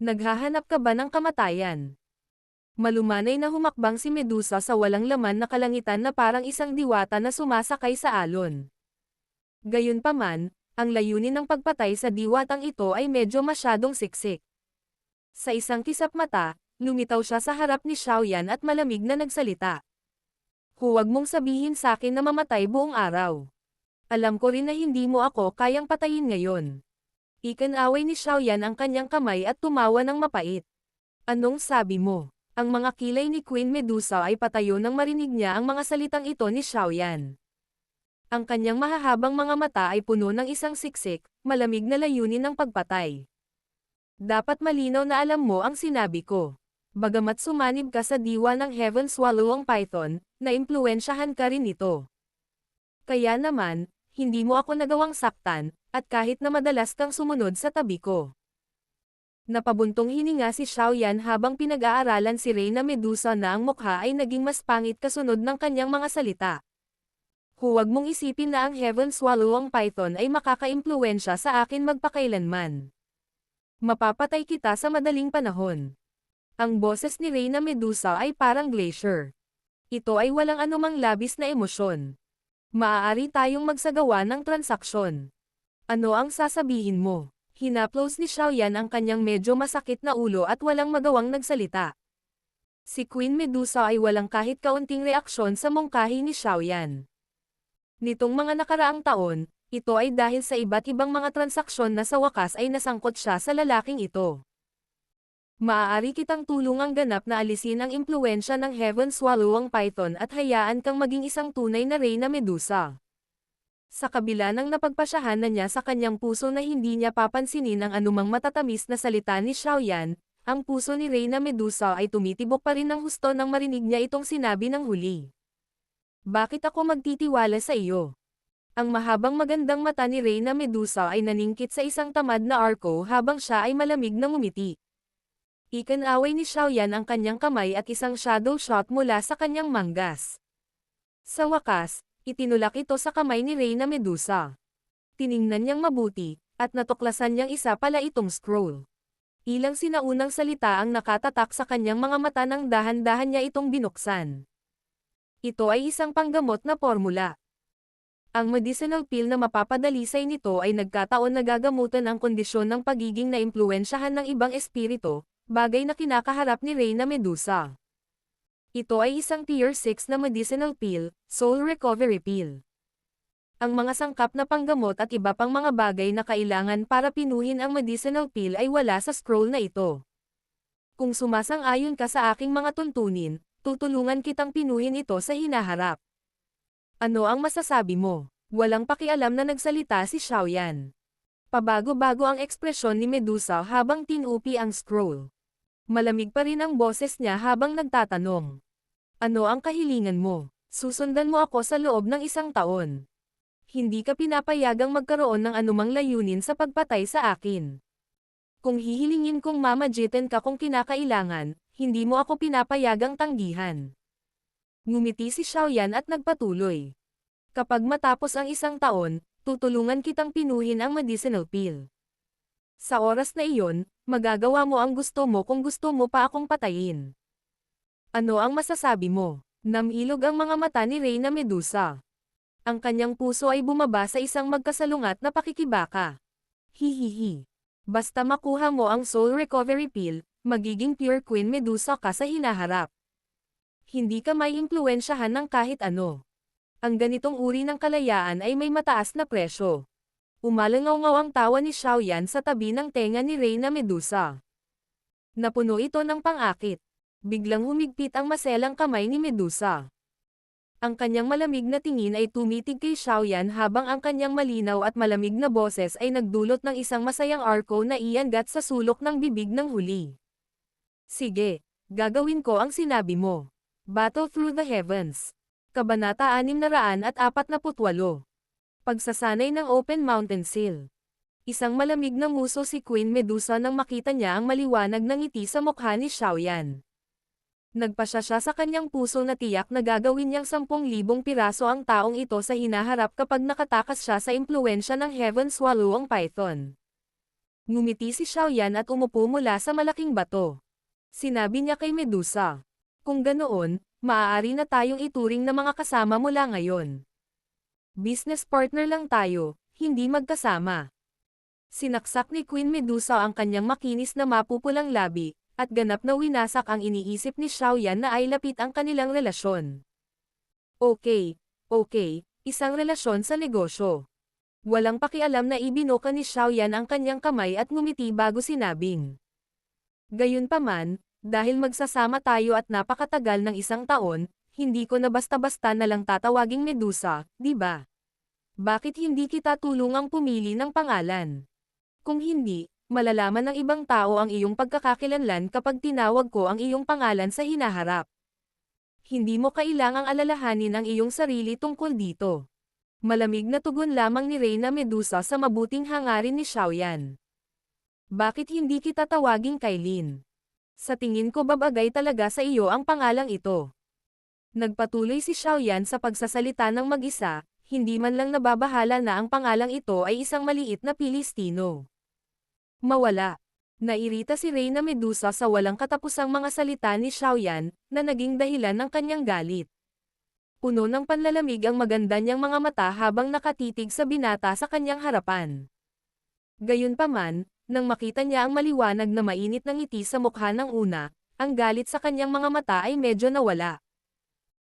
Naghahanap ka ba ng kamatayan? Malumanay na humakbang si Medusa sa walang laman na kalangitan na parang isang diwata na sumasakay sa alon. Gayunpaman, ang layunin ng pagpatay sa diwatang ito ay medyo masyadong siksik. Sa isang kisap mata, lumitaw siya sa harap ni Xiaoyan at malamig na nagsalita. Huwag mong sabihin sa akin na mamatay buong araw. Alam ko rin na hindi mo ako kayang patayin ngayon. Ikinaway ni Xiaoyan ang kanyang kamay at tumawa ng mapait. Anong sabi mo? Ang mga kilay ni Queen Medusa ay patayo nang marinig niya ang mga salitang ito ni Xiaoyan. Ang kanyang mahahabang mga mata ay puno ng isang siksik, malamig na layunin ng pagpatay. Dapat malinaw na alam mo ang sinabi ko. Bagamat sumanib ka sa diwa ng Heaven Swallowing Python, naimpluwensyahan ka rin ito. Kaya naman, hindi mo ako nagawang saktan, at kahit na madalas kang sumunod sa tabi ko. Napabuntong hininga si Xiaoyan habang pinag-aaralan si Reyna Medusa na ang mukha ay naging mas pangit kasunod ng kanyang mga salita. Huwag mong isipin na ang Heaven Swallowing Python ay makakaimpluwensya sa akin magpakailanman. Mapapatay kita sa madaling panahon. Ang boses ni Reyna Medusa ay parang glacier. Ito ay walang anumang labis na emosyon. Maaari tayong magsagawa ng transaksyon. Ano ang sasabihin mo? Hinaplos ni Xiaoyan ang kanyang medyo masakit na ulo at walang magawang nagsalita. Si Queen Medusa ay walang kahit kaunting reaksyon sa mungkahi ni Xiaoyan. Nitong mga nakaraang taon, ito ay dahil sa iba't ibang mga transaksyon na sa wakas ay nasangkot siya sa lalaking ito. Maaari kitang tulungang ganap na alisin ang impluwensya ng Heaven Swallowing Python at hayaan kang maging isang tunay na Reyna Medusa. Sa kabila ng napagpasyahan na niya sa kanyang puso na hindi niya papansinin ang anumang matatamis na salita ni Xiaoyan, ang puso ni Reyna Medusa ay tumitibok pa rin ng husto nang marinig niya itong sinabi ng huli. Bakit ako magtitiwala sa iyo? Ang mahabang magandang mata ni Reyna Medusa ay naningkit sa isang tamad na arko habang siya ay malamig na ngumiti. Ikinaway ni Xiaoyan ang kanyang kamay at isang shadow shot mula sa kanyang manggas. Sa wakas, itinulak ito sa kamay ni Reyna Medusa. Tiningnan niyang mabuti, at natuklasan niyang isa pala itong scroll. Ilang sinaunang salita ang nakatatak sa kanyang mga mata nang dahan-dahan niya itong binuksan. Ito ay isang panggamot na formula. Ang medicinal pill na mapapadalisay nito ay nagkataon na gagamutan ang kondisyon ng pagiging naimpluwensyahan ng ibang espiritu, bagay na kinakaharap ni Reyna Medusa. Ito ay isang Tier 6 na medicinal pill, Soul Recovery Pill. Ang mga sangkap na panggamot at iba pang mga bagay na kailangan para pinuhin ang medicinal pill ay wala sa scroll na ito. Kung sumasang-ayon ka sa aking mga tuntunin, tutulungan kitang pinuhin ito sa hinaharap. Ano ang masasabi mo? Walang pakialam na nagsalita si Xiaoyan. Pabago-bago ang ekspresyon ni Medusa habang tinupi ang scroll. Malamig pa rin ang boses niya habang nagtatanong. Ano ang kahilingan mo? Susundan mo ako sa loob ng 1 taon. Hindi ka pinapayagang magkaroon ng anumang layunin sa pagpatay sa akin. Kung hihilingin kong mamagitan ka kung kinakailangan, hindi mo ako pinapayagang tanggihan. Ngumiti si Xiaoyan at nagpatuloy. Kapag matapos ang 1 taon, tutulungan kitang pinuhin ang medicinal pill. Sa oras na iyon, magagawa mo ang gusto mo kung gusto mo pa akong patayin. Ano ang masasabi mo? Namilog ang mga mata ni Reyna Medusa. Ang kanyang puso ay bumaba sa isang magkasalungat na pakikibaka. Hihihi. Basta makuha mo ang Soul Recovery Pill, magiging pure Queen Medusa ka sa hinaharap. Hindi ka may impluwensyahan ng kahit ano. Ang ganitong uri ng kalayaan ay may mataas na presyo. Umalangaw-ngaw ang tawa ni Xiaoyan sa tabi ng tenga ni Reyna Medusa. Napuno ito ng pang-akit. Biglang humigpit ang maselang kamay ni Medusa. Ang kanyang malamig na tingin ay tumitig kay Xiaoyan habang ang kanyang malinaw at malamig na boses ay nagdulot ng isang masayang arko na iangat sa sulok ng bibig ng huli. Sige, gagawin ko ang sinabi mo. Battle Through the Heavens. Kabanata 648. Pagsasanay ng Open Mountain Seal. Isang malamig na muso si Queen Medusa nang makita niya ang maliwanag na ngiti sa mukha ni Xiaoyan. Nagpasya siya sa kanyang puso na tiyak na gagawin niyang 10,000 piraso ang taong ito sa hinaharap kapag nakatakas siya sa impluwensya ng Heaven Swallowing Python. Ngumiti si Xiaoyan at umupo mula sa malaking bato. Sinabi niya kay Medusa, "Kung ganoon, maaari na tayong ituring na mga kasama mula ngayon. Business partner lang tayo, hindi magkasama." Sinaksak ni Queen Medusa ang kanyang makinis na mapupulang labi, at ganap na winasak ang iniisip ni Xiaoyan na ay lapit ang kanilang relasyon. Okay, isang relasyon sa negosyo. Walang pakialam na ibinoka ni Xiaoyan ang kanyang kamay at ngumiti bago sinabing. Gayunpaman, dahil magsasama tayo at napakatagal ng 1 taon, hindi ko na basta-basta na lang tatawaging Medusa, di ba? Bakit hindi kita tulungang pumili ng pangalan? Kung hindi, malalaman ng ibang tao ang iyong pagkakakilanlan kapag tinawag ko ang iyong pangalan sa hinaharap. Hindi mo kailangang alalahanin ang iyong sarili tungkol dito. Malamig na tugon lamang ni Reyna Medusa sa mabuting hangarin ni Xiaoyan. Bakit hindi kita tawaging Kailin? Sa tingin ko babagay talaga sa iyo ang pangalang ito. Nagpatuloy si Xiaoyan sa pagsasalita ng mag-isa, hindi man lang nababahala na ang pangalang ito ay isang maliit na Pilistino. Mawala. Nairita si Reyna Medusa sa walang katapusang mga salita ni Xiaoyan, na naging dahilan ng kanyang galit. Puno ng panlalamig ang maganda niyang mga mata habang nakatitig sa binata sa kanyang harapan. Gayunpaman, nang makita niya ang maliwanag na mainit na ngiti sa mukha ng una, ang galit sa kanyang mga mata ay medyo nawala.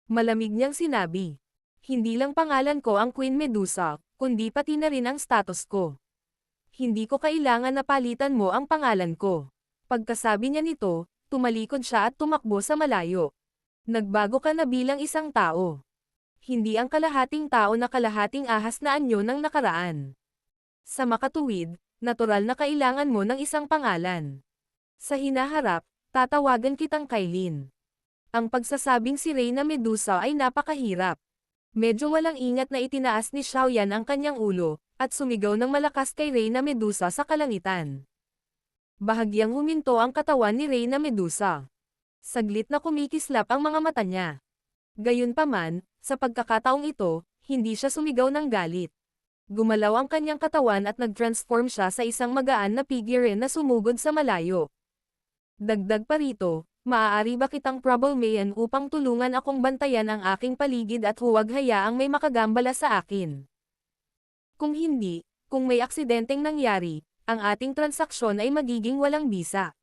Malamig niyang sinabi, "Hindi lang pangalan ko ang Queen Medusa, kundi pati na rin ang status ko. Hindi ko kailangan na palitan mo ang pangalan ko." Pagkasabi niya nito, tumalikod siya at tumakbo sa malayo. Nagbago ka na bilang isang tao. Hindi ang kalahating tao na kalahating ahas na anyo ng nakaraan. Sa makatuwid, natural na kailangan mo ng isang pangalan. Sa hinaharap, tatawagan kitang Kailin. Ang pagsasabing si Reyna Medusa ay napakahirap. Medyo walang ingat na itinaas ni Xiaoyan ang kanyang ulo, at sumigaw ng malakas kay Reyna Medusa sa kalangitan. Bahagyang huminto ang katawan ni Reyna Medusa. Saglit na kumikislap ang mga mata niya. Gayunpaman, sa pagkakataong ito, hindi siya sumigaw ng galit. Gumalaw ang kanyang katawan at nag-transform siya sa isang magaan na figurine na sumugod sa malayo. Dagdag pa rito, maaari ba kitang troublemayan upang tulungan akong bantayan ang aking paligid at huwag hayaang may makagambala sa akin? Kung hindi, kung may aksidenteng nangyari, ang ating transaksyon ay magiging walang bisa.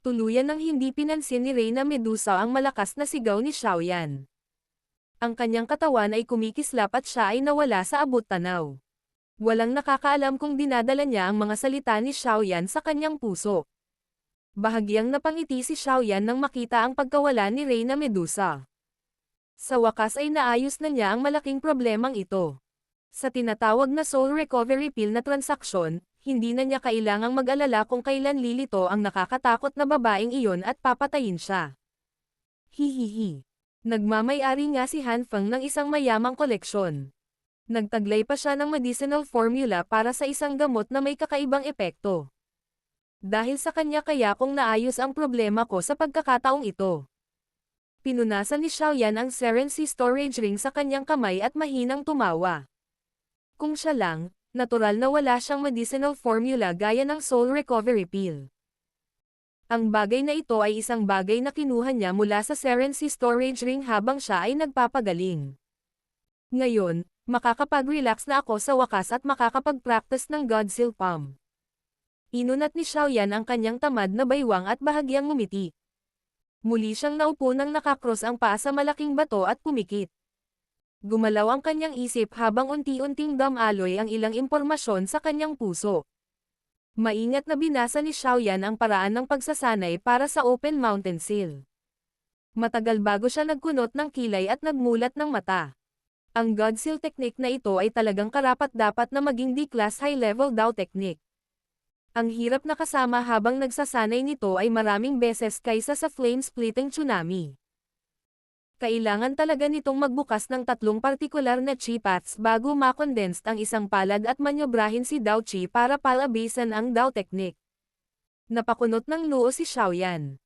Tuluyan ng hindi pinansin ni Reyna Medusa ang malakas na sigaw ni Xiaoyan. Ang kanyang katawan ay kumikislap at siya ay nawala sa abot tanaw. Walang nakakaalam kung dinadala niya ang mga salita ni Xiaoyan sa kanyang puso. Bahagyang napangiti si Xiaoyan nang makita ang pagkawala ni Reyna Medusa. Sa wakas ay naayos na niya ang malaking problemang ito. Sa tinatawag na Soul Recovery Pill na transaksyon, hindi na niya kailangang mag-alala kung kailan lilito ang nakakatakot na babaeng iyon at papatayin siya. Hihihi. Nagmamay-ari nga si Han Feng ng isang mayamang koleksyon. Nagtaglay pa siya ng medicinal formula para sa isang gamot na may kakaibang epekto. Dahil sa kanya kaya kong naayos ang problema ko sa pagkakataong ito. Pinunasan ni Xiaoyan ang Serency Storage Ring sa kanyang kamay at mahinang tumawa. Kung siya lang, natural na wala siyang medicinal formula gaya ng Soul Recovery Pill. Ang bagay na ito ay isang bagay na kinuha niya mula sa Serency Storage Ring habang siya ay nagpapagaling. Ngayon, makakapag-relax na ako sa wakas at makakapag-practice ng Godzilla Palm. Inunat ni Xiaoyan ang kanyang tamad na baywang at bahagyang ngumiti. Muli siyang naupo nang nakakross ang paa sa malaking bato at pumikit. Gumalaw ang kanyang isip habang unti-unting damaloy ang ilang impormasyon sa kanyang puso. Maingat na binasa ni Xiaoyan ang paraan ng pagsasanay para sa Open Mountain Seal. Matagal bago siya nagkunot ng kilay at nagmulat ng mata. Ang Godzilla technique na ito ay talagang karapat-dapat na maging D-class high-level Dao technique. Ang hirap na kasama habang nagsasanay nito ay maraming beses kaysa sa flame-splitting tsunami. Kailangan talaga nitong magbukas ng tatlong partikular na chi paths bago makondensed ang isang palad at manyobrahin si Dao Chi para palabasan ang Dao Technique. Napakunot ng noo si Xiaoyan.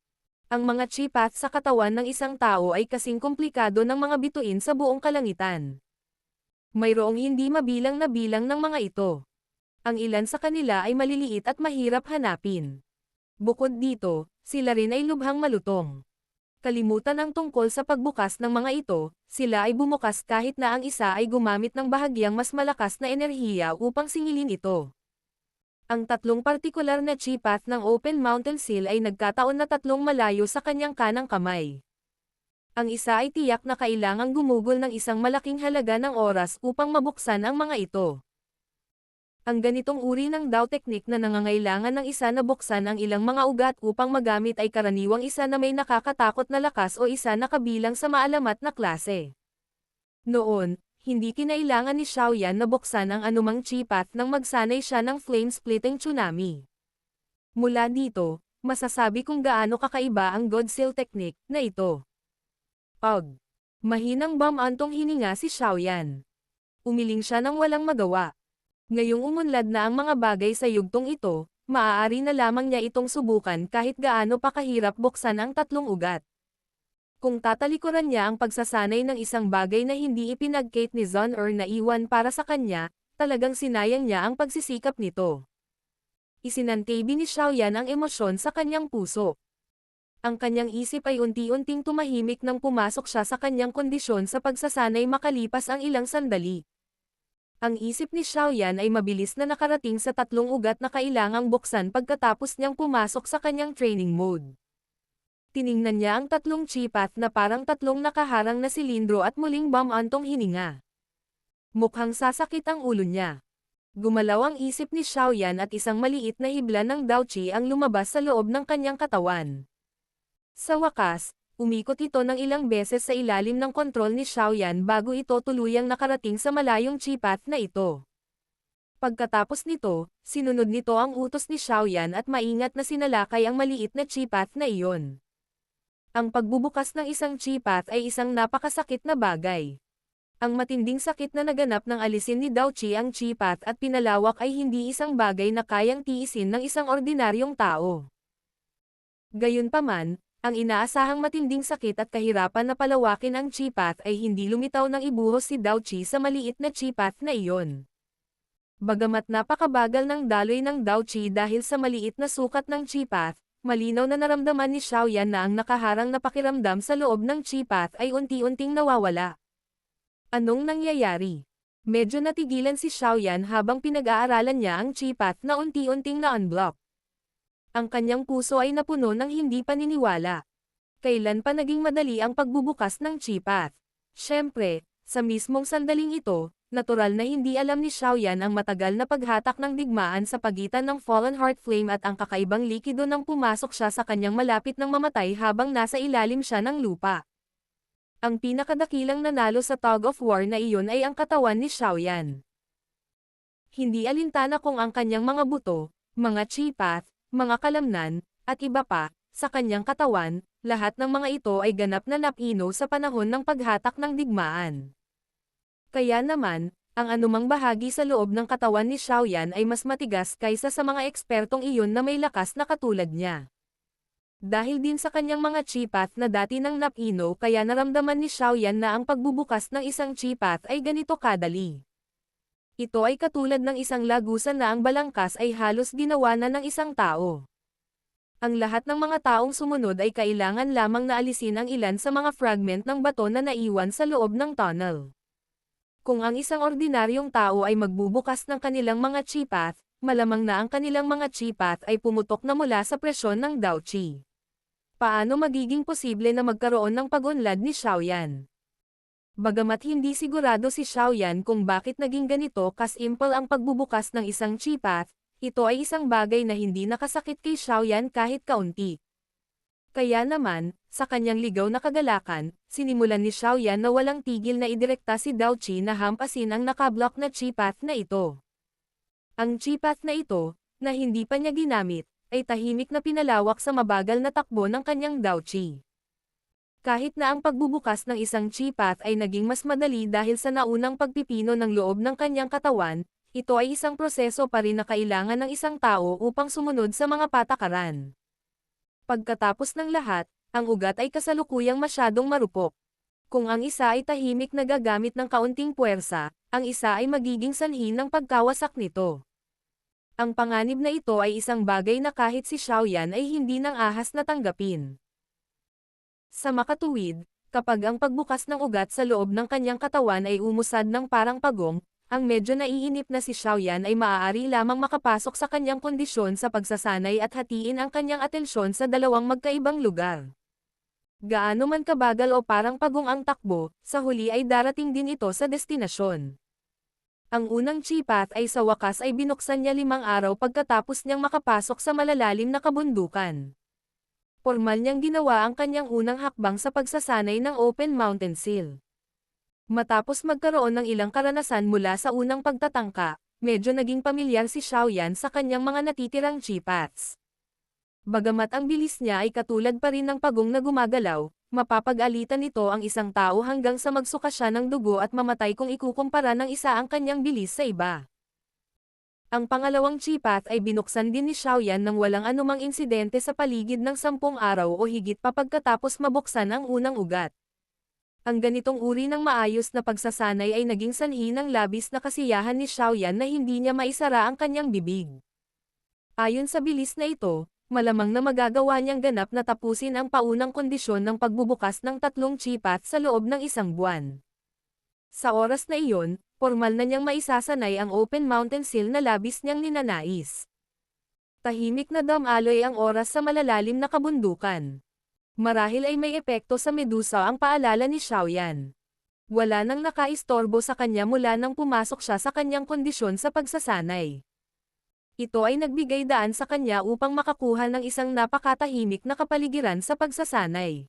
Ang mga chi paths sa katawan ng isang tao ay kasing komplikado ng mga bituin sa buong kalangitan. Mayroong hindi mabilang na bilang ng mga ito. Ang ilan sa kanila ay maliliit at mahirap hanapin. Bukod dito, sila rin ay lubhang malutong. Kalimutan ang tungkol sa pagbukas ng mga ito, sila ay bumukas kahit na ang isa ay gumamit ng bahagyang mas malakas na enerhiya upang singilin ito. Ang tatlong partikular na chi path ng Open Mountain Seal ay nagkataon na tatlong malayo sa kanyang kanang kamay. Ang isa ay tiyak na kailangang gumugol ng isang malaking halaga ng oras upang mabuksan ang mga ito. Ang ganitong uri ng Dao Technique na nangangailangan ng isa na buksan ang ilang mga ugat upang magamit ay karaniwang isa na may nakakatakot na lakas o isa na kabilang sa maalamat na klase. Noon, hindi kinailangan ni Xiaoyan na buksan ang anumang chi path nang magsanay siya ng flame-splitting tsunami. Mula dito, masasabi kung gaano kakaiba ang God Seal Technique na ito. Mahinang bumantong hininga si Xiaoyan. Umiling siya nang walang magawa. Ngayong umunlad na ang mga bagay sa yugtong ito, maaari na lamang niya itong subukan kahit gaano pa kahirap buksan ang tatlong ugat. Kung tatalikuran niya ang pagsasanay ng isang bagay na hindi ipinag-Kate ni Zon or naiwan para sa kanya, talagang sinayang niya ang pagsisikap nito. Isinantabi ni Xiaoyan ang emosyon sa kanyang puso. Ang kanyang isip ay unti-unting tumahimik nang pumasok siya sa kanyang kondisyon sa pagsasanay makalipas ang ilang sandali. Ang isip ni Xiaoyan ay mabilis na nakarating sa tatlong ugat na kailangang buksan pagkatapos niyang pumasok sa kanyang training mode. Tiningnan niya ang tatlong chi path na parang tatlong nakaharang na silindro at muling bumantong hininga. Mukhang sasakit ang ulo niya. Gumalaw ang isip ni Xiaoyan at isang maliit na hibla ng Dao Chi ang lumabas sa loob ng kanyang katawan. Sa wakas, umikot ito ng ilang beses sa ilalim ng kontrol ni Xiaoyan bago ito tuluyang nakarating sa malayong chi path na ito. Pagkatapos nito, sinunod nito ang utos ni Xiaoyan at maingat na sinalakay ang maliit na chi path na iyon. Ang pagbubukas ng isang chi path ay isang napakasakit na bagay. Ang matinding sakit na naganap nang alisin ni Dao Chi ang chi path at pinalawak ay hindi isang bagay na kayang tiisin ng isang ordinaryong tao. Gayunpaman, ang inaasahang matinding sakit at kahirapan na palawakin ang chi path ay hindi lumitaw nang ibuhos si Dao Chi sa maliit na chi path na iyon. Bagamat napakabagal ng daloy ng Dao Chi dahil sa maliit na sukat ng chi path, malinaw na naramdaman ni Xiaoyan na ang nakaharang na pakiramdam sa loob ng chi path ay unti-unting nawawala. Anong nangyayari? Medyo natigilan si Xiaoyan habang pinag-aaralan niya ang chi path na unti-unting na-unblock. Ang kanyang puso ay napuno ng hindi paniniwala. Kailan pa naging madali ang pagbubukas ng chi path? Siyempre, sa mismong sandaling ito, natural na hindi alam ni Xiaoyan ang matagal na paghatak ng digmaan sa pagitan ng Fallen Heart Flame at ang kakaibang likido nang pumasok siya sa kanyang malapit ng mamatay habang nasa ilalim siya ng lupa. Ang pinakadakilang nanalo sa tug of war na iyon ay ang katawan ni Xiaoyan. Hindi alintana kung ang kanyang mga buto, mga chi path, mga kalamnan, at iba pa, sa kanyang katawan, lahat ng mga ito ay ganap na napino sa panahon ng paghatak ng digmaan. Kaya naman, ang anumang bahagi sa loob ng katawan ni Xiaoyan ay mas matigas kaysa sa mga ekspertong iyon na may lakas na katulad niya. Dahil din sa kanyang mga chi path na dati nang napino kaya naramdaman ni Xiaoyan na ang pagbubukas ng isang chi path ay ganito kadali. Ito ay katulad ng isang lagusan na ang balangkas ay halos ginawa na ng isang tao. Ang lahat ng mga taong sumunod ay kailangan lamang na alisin ang ilan sa mga fragment ng bato na naiwan sa loob ng tunnel. Kung ang isang ordinaryong tao ay magbubukas ng kanilang mga chi path, malamang na ang kanilang mga chi path ay pumutok na mula sa presyon ng Dao Chi. Paano magiging posible na magkaroon ng pag-unlad ni Xiaoyan? Bagamat hindi sigurado si Xiaoyan kung bakit naging ganito kasimple ang pagbubukas ng isang chi path, ito ay isang bagay na hindi nakasakit kay Xiaoyan kahit kaunti. Kaya naman, sa kanyang ligaw na kagalakan, sinimulan ni Xiaoyan na walang tigil na idirekta si Dao Chi na hampasin ang nakablock na chi path na ito. Ang chi path na ito, na hindi pa niya ginamit, ay tahimik na pinalawak sa mabagal na takbo ng kanyang Dao Chi. Kahit na ang pagbubukas ng isang chi path ay naging mas madali dahil sa naunang pagpipino ng loob ng kanyang katawan, ito ay isang proseso pa rin na kailangan ng isang tao upang sumunod sa mga patakaran. Pagkatapos ng lahat, ang ugat ay kasalukuyang masyadong marupok. Kung ang isa ay tahimik na gagamit ng kaunting puwersa, ang isa ay magiging sanhi ng pagkawasak nito. Ang panganib na ito ay isang bagay na kahit si Xiaoyan ay hindi nang ahas na tanggapin. Sa makatuwid, kapag ang pagbukas ng ugat sa loob ng kanyang katawan ay umusad ng parang pagong, ang medyo naiinip na si Xiaoyan ay maaari lamang makapasok sa kanyang kondisyon sa pagsasanay at hatiin ang kanyang atensyon sa dalawang magkaibang lugar. Gaano man kabagal o parang pagong ang takbo, sa huli ay darating din ito sa destinasyon. Ang unang chi path ay sa wakas ay binuksan niya 5 araw pagkatapos niyang makapasok sa malalalim na kabundukan. Formal niyang ginawa ang kanyang unang hakbang sa pagsasanay ng Open Mountain Seal. Matapos magkaroon ng ilang karanasan mula sa unang pagtatangka, medyo naging pamilyar si Xiaoyan sa kanyang mga natitirang chi paths. Bagamat ang bilis niya ay katulad pa rin ng pagong na gumagalaw, mapapag-alitan nito ang isang tao hanggang sa magsuka siya ng dugo at mamatay kung ikukumpara ng isa ang kanyang bilis sa iba. Ang pangalawang chi path ay binuksan din ni Xiaoyan nang walang anumang insidente sa paligid ng 10 araw o higit pa pagkatapos mabuksan ang unang ugat. Ang ganitong uri ng maayos na pagsasanay ay naging sanhi ng labis na kasiyahan ni Xiaoyan na hindi niya maisara ang kanyang bibig. Ayon sa bilis na ito, malamang na magagawa niyang ganap na tapusin ang paunang kondisyon ng pagbubukas ng 3 chi path sa loob ng 1 buwan. Sa oras na iyon, formal na niyang maisasanay ang Open Mountain Seal na labis niyang ninanais. Tahimik na damaloy ang oras sa malalalim na kabundukan. Marahil ay may epekto sa medusa ang paalala ni Xiaoyan. Wala nang nakaistorbo sa kanya mula nang pumasok siya sa kanyang kondisyon sa pagsasanay. Ito ay nagbigay daan sa kanya upang makakuha ng isang napakatahimik na kapaligiran sa pagsasanay.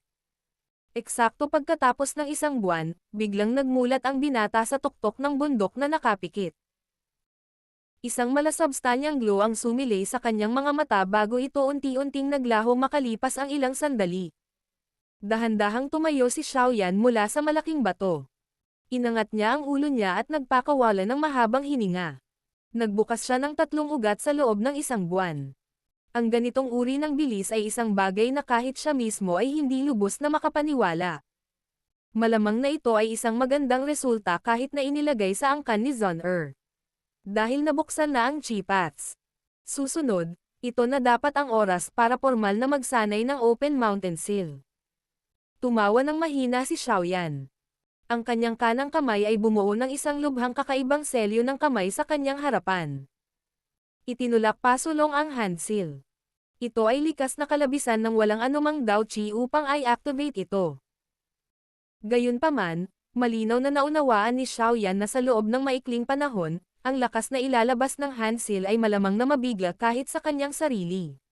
Eksakto pagkatapos ng 1 buwan, biglang nagmulat ang binata sa tuktok ng bundok na nakapikit. Isang malasubstanyang glow ang sumilay sa kanyang mga mata bago ito unti-unting naglaho makalipas ang ilang sandali. Dahan-dahang tumayo si Xiaoyan mula sa malaking bato. Inangat niya ang ulo niya at nagpakawala ng mahabang hininga. Nagbukas siya ng 3 ugat sa loob ng 1 buwan. Ang ganitong uri ng bilis ay isang bagay na kahit siya mismo ay hindi lubos na makapaniwala. Malamang na ito ay isang magandang resulta kahit na inilagay sa angkan ni Zhong Er. Dahil nabuksan na ang chi paths. Susunod, ito na dapat ang oras para formal na magsanay ng Open Mountain Seal. Tumawa ng mahina si Xiaoyan. Ang kanyang kanang kamay ay bumuo ng isang lubhang kakaibang selyo ng kamay sa kanyang harapan. Itinulak pasulong ang hand seal. Ito ay likas na kalabisan ng walang anumang Dao Chi upang i-activate ito. Gayunpaman, malinaw na naunawaan ni Xiaoyan na sa loob ng maikling panahon, ang lakas na ilalabas ng hand seal ay malamang na mabigla kahit sa kanyang sarili.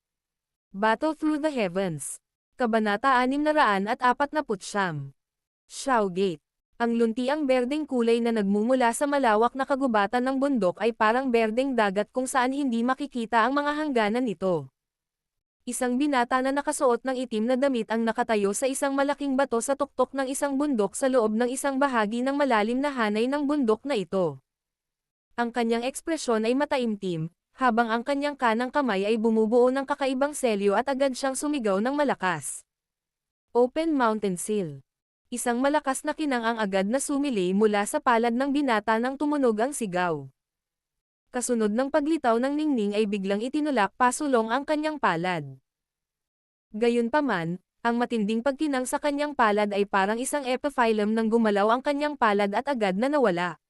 Battle Through the Heavens. Kabanata 649. Xiao Gate. Ang luntiang berdeng kulay na nagmumula sa malawak na kagubatan ng bundok ay parang berdeng dagat kung saan hindi makikita ang mga hangganan nito. Isang binata na nakasuot ng itim na damit ang nakatayo sa isang malaking bato sa tuktok ng isang bundok sa loob ng isang bahagi ng malalim na hanay ng bundok na ito. Ang kanyang ekspresyon ay mataimtim, habang ang kanyang kanang kamay ay bumubuo ng kakaibang selyo at agad siyang sumigaw ng malakas. Open Mountain Seal. Isang malakas na kinang agad na sumili mula sa palad ng binata nang tumunog ang sigaw. Kasunod ng paglitaw ng ningning ay biglang itinulak pasulong ang kanyang palad. Gayunpaman, ang matinding pagkinang sa kanyang palad ay parang isang epiphyllum nang gumalaw ang kanyang palad at agad na nawala.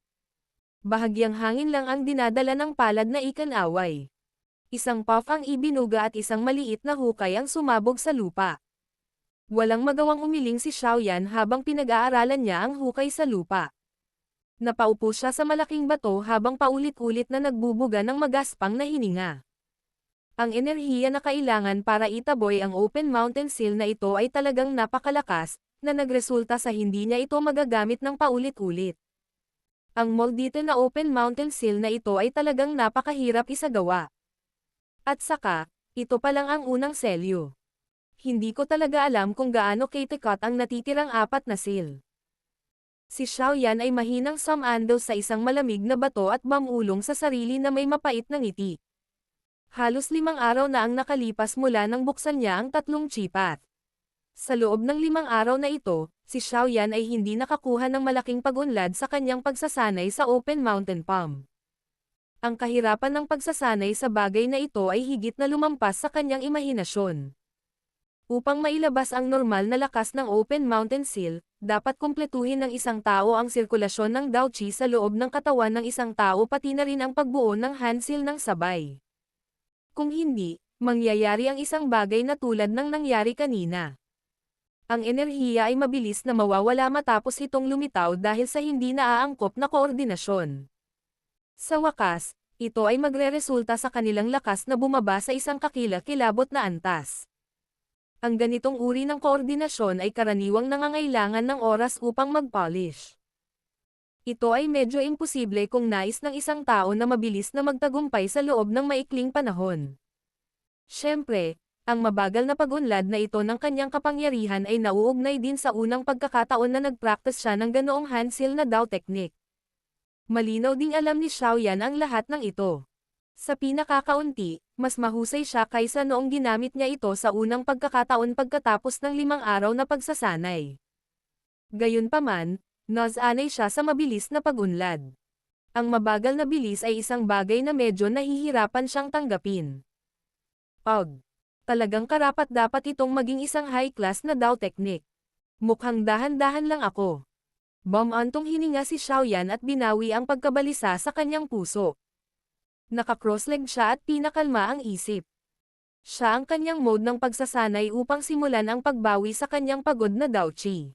Bahagyang hangin lang ang dinadala ng palad na ikan-away. Isang puff ang ibinuga at isang maliit na hukay ang sumabog sa lupa. Walang magawang umiling si Xiaoyan habang pinag-aaralan niya ang hukay sa lupa. Napaupo siya sa malaking bato habang paulit-ulit na nagbubuga ng magaspang na hininga. Ang enerhiya na kailangan para itaboy ang Open Mountain Seal na ito ay talagang napakalakas, na nagresulta sa hindi niya ito magagamit ng paulit-ulit. Ang moldito na Open Mountain Seal na ito ay talagang napakahirap isagawa. At saka, ito pa lang ang unang selyo. Hindi ko talaga alam kung gaano katikat ang natitirang 4 na seal. Si Xiaoyan ay mahinang sumando sa isang malamig na bato at mamulong sa sarili na may mapait na ngiti. Halos 5 araw na ang nakalipas mula nang buksan niya ang 3 tsipat. Sa loob ng 5 araw na ito, si Xiaoyan ay hindi nakakuha ng malaking pag-unlad sa kanyang pagsasanay sa Open Mountain Palm. Ang kahirapan ng pagsasanay sa bagay na ito ay higit na lumampas sa kanyang imahinasyon. Upang mailabas ang normal na lakas ng Open Mountain Seal, dapat kumpletuhin ng isang tao ang sirkulasyon ng Dao Qi sa loob ng katawan ng isang tao pati na rin ang pagbuo ng hand seal ng sabay. Kung hindi, mangyayari ang isang bagay na tulad ng nangyari kanina. Ang enerhiya ay mabilis na mawawala matapos itong lumitaw dahil sa hindi naaangkop na koordinasyon. Sa wakas, ito ay magreresulta sa kanilang lakas na bumaba sa isang kakilakilabot na antas. Ang ganitong uri ng koordinasyon ay karaniwang nangangailangan ng oras upang mag-polish. Ito ay medyo imposible kung nais ng isang tao na mabilis na magtagumpay sa loob ng maikling panahon. Siyempre, ang mabagal na pag-unlad na ito ng kanyang kapangyarihan ay nauugnay din sa unang pagkakataon na nag-practice siya ng ganoong hand seal na Dao technique. Malinaw ding alam ni Xiaoyan ang lahat ng ito. Sa pinakakaunti, mas mahusay siya kaysa noong ginamit niya ito sa unang pagkakataon pagkatapos ng 5 araw na pagsasanay. Gayunpaman, nasanay siya sa mabilis na pag-unlad. Ang mabagal na bilis ay isang bagay na medyo nahihirapan siyang tanggapin. Talagang karapat-dapat itong maging isang high-class na Dao technique. Mukhang dahan-dahan lang ako. Bumantong hininga si Xiaoyan at binawi ang pagkabalisa sa kanyang puso. Naka-cross-leg siya at pinakalma ang isip. Siya ang kanyang mode ng pagsasanay upang simulan ang pagbawi sa kanyang pagod na Dao Qi.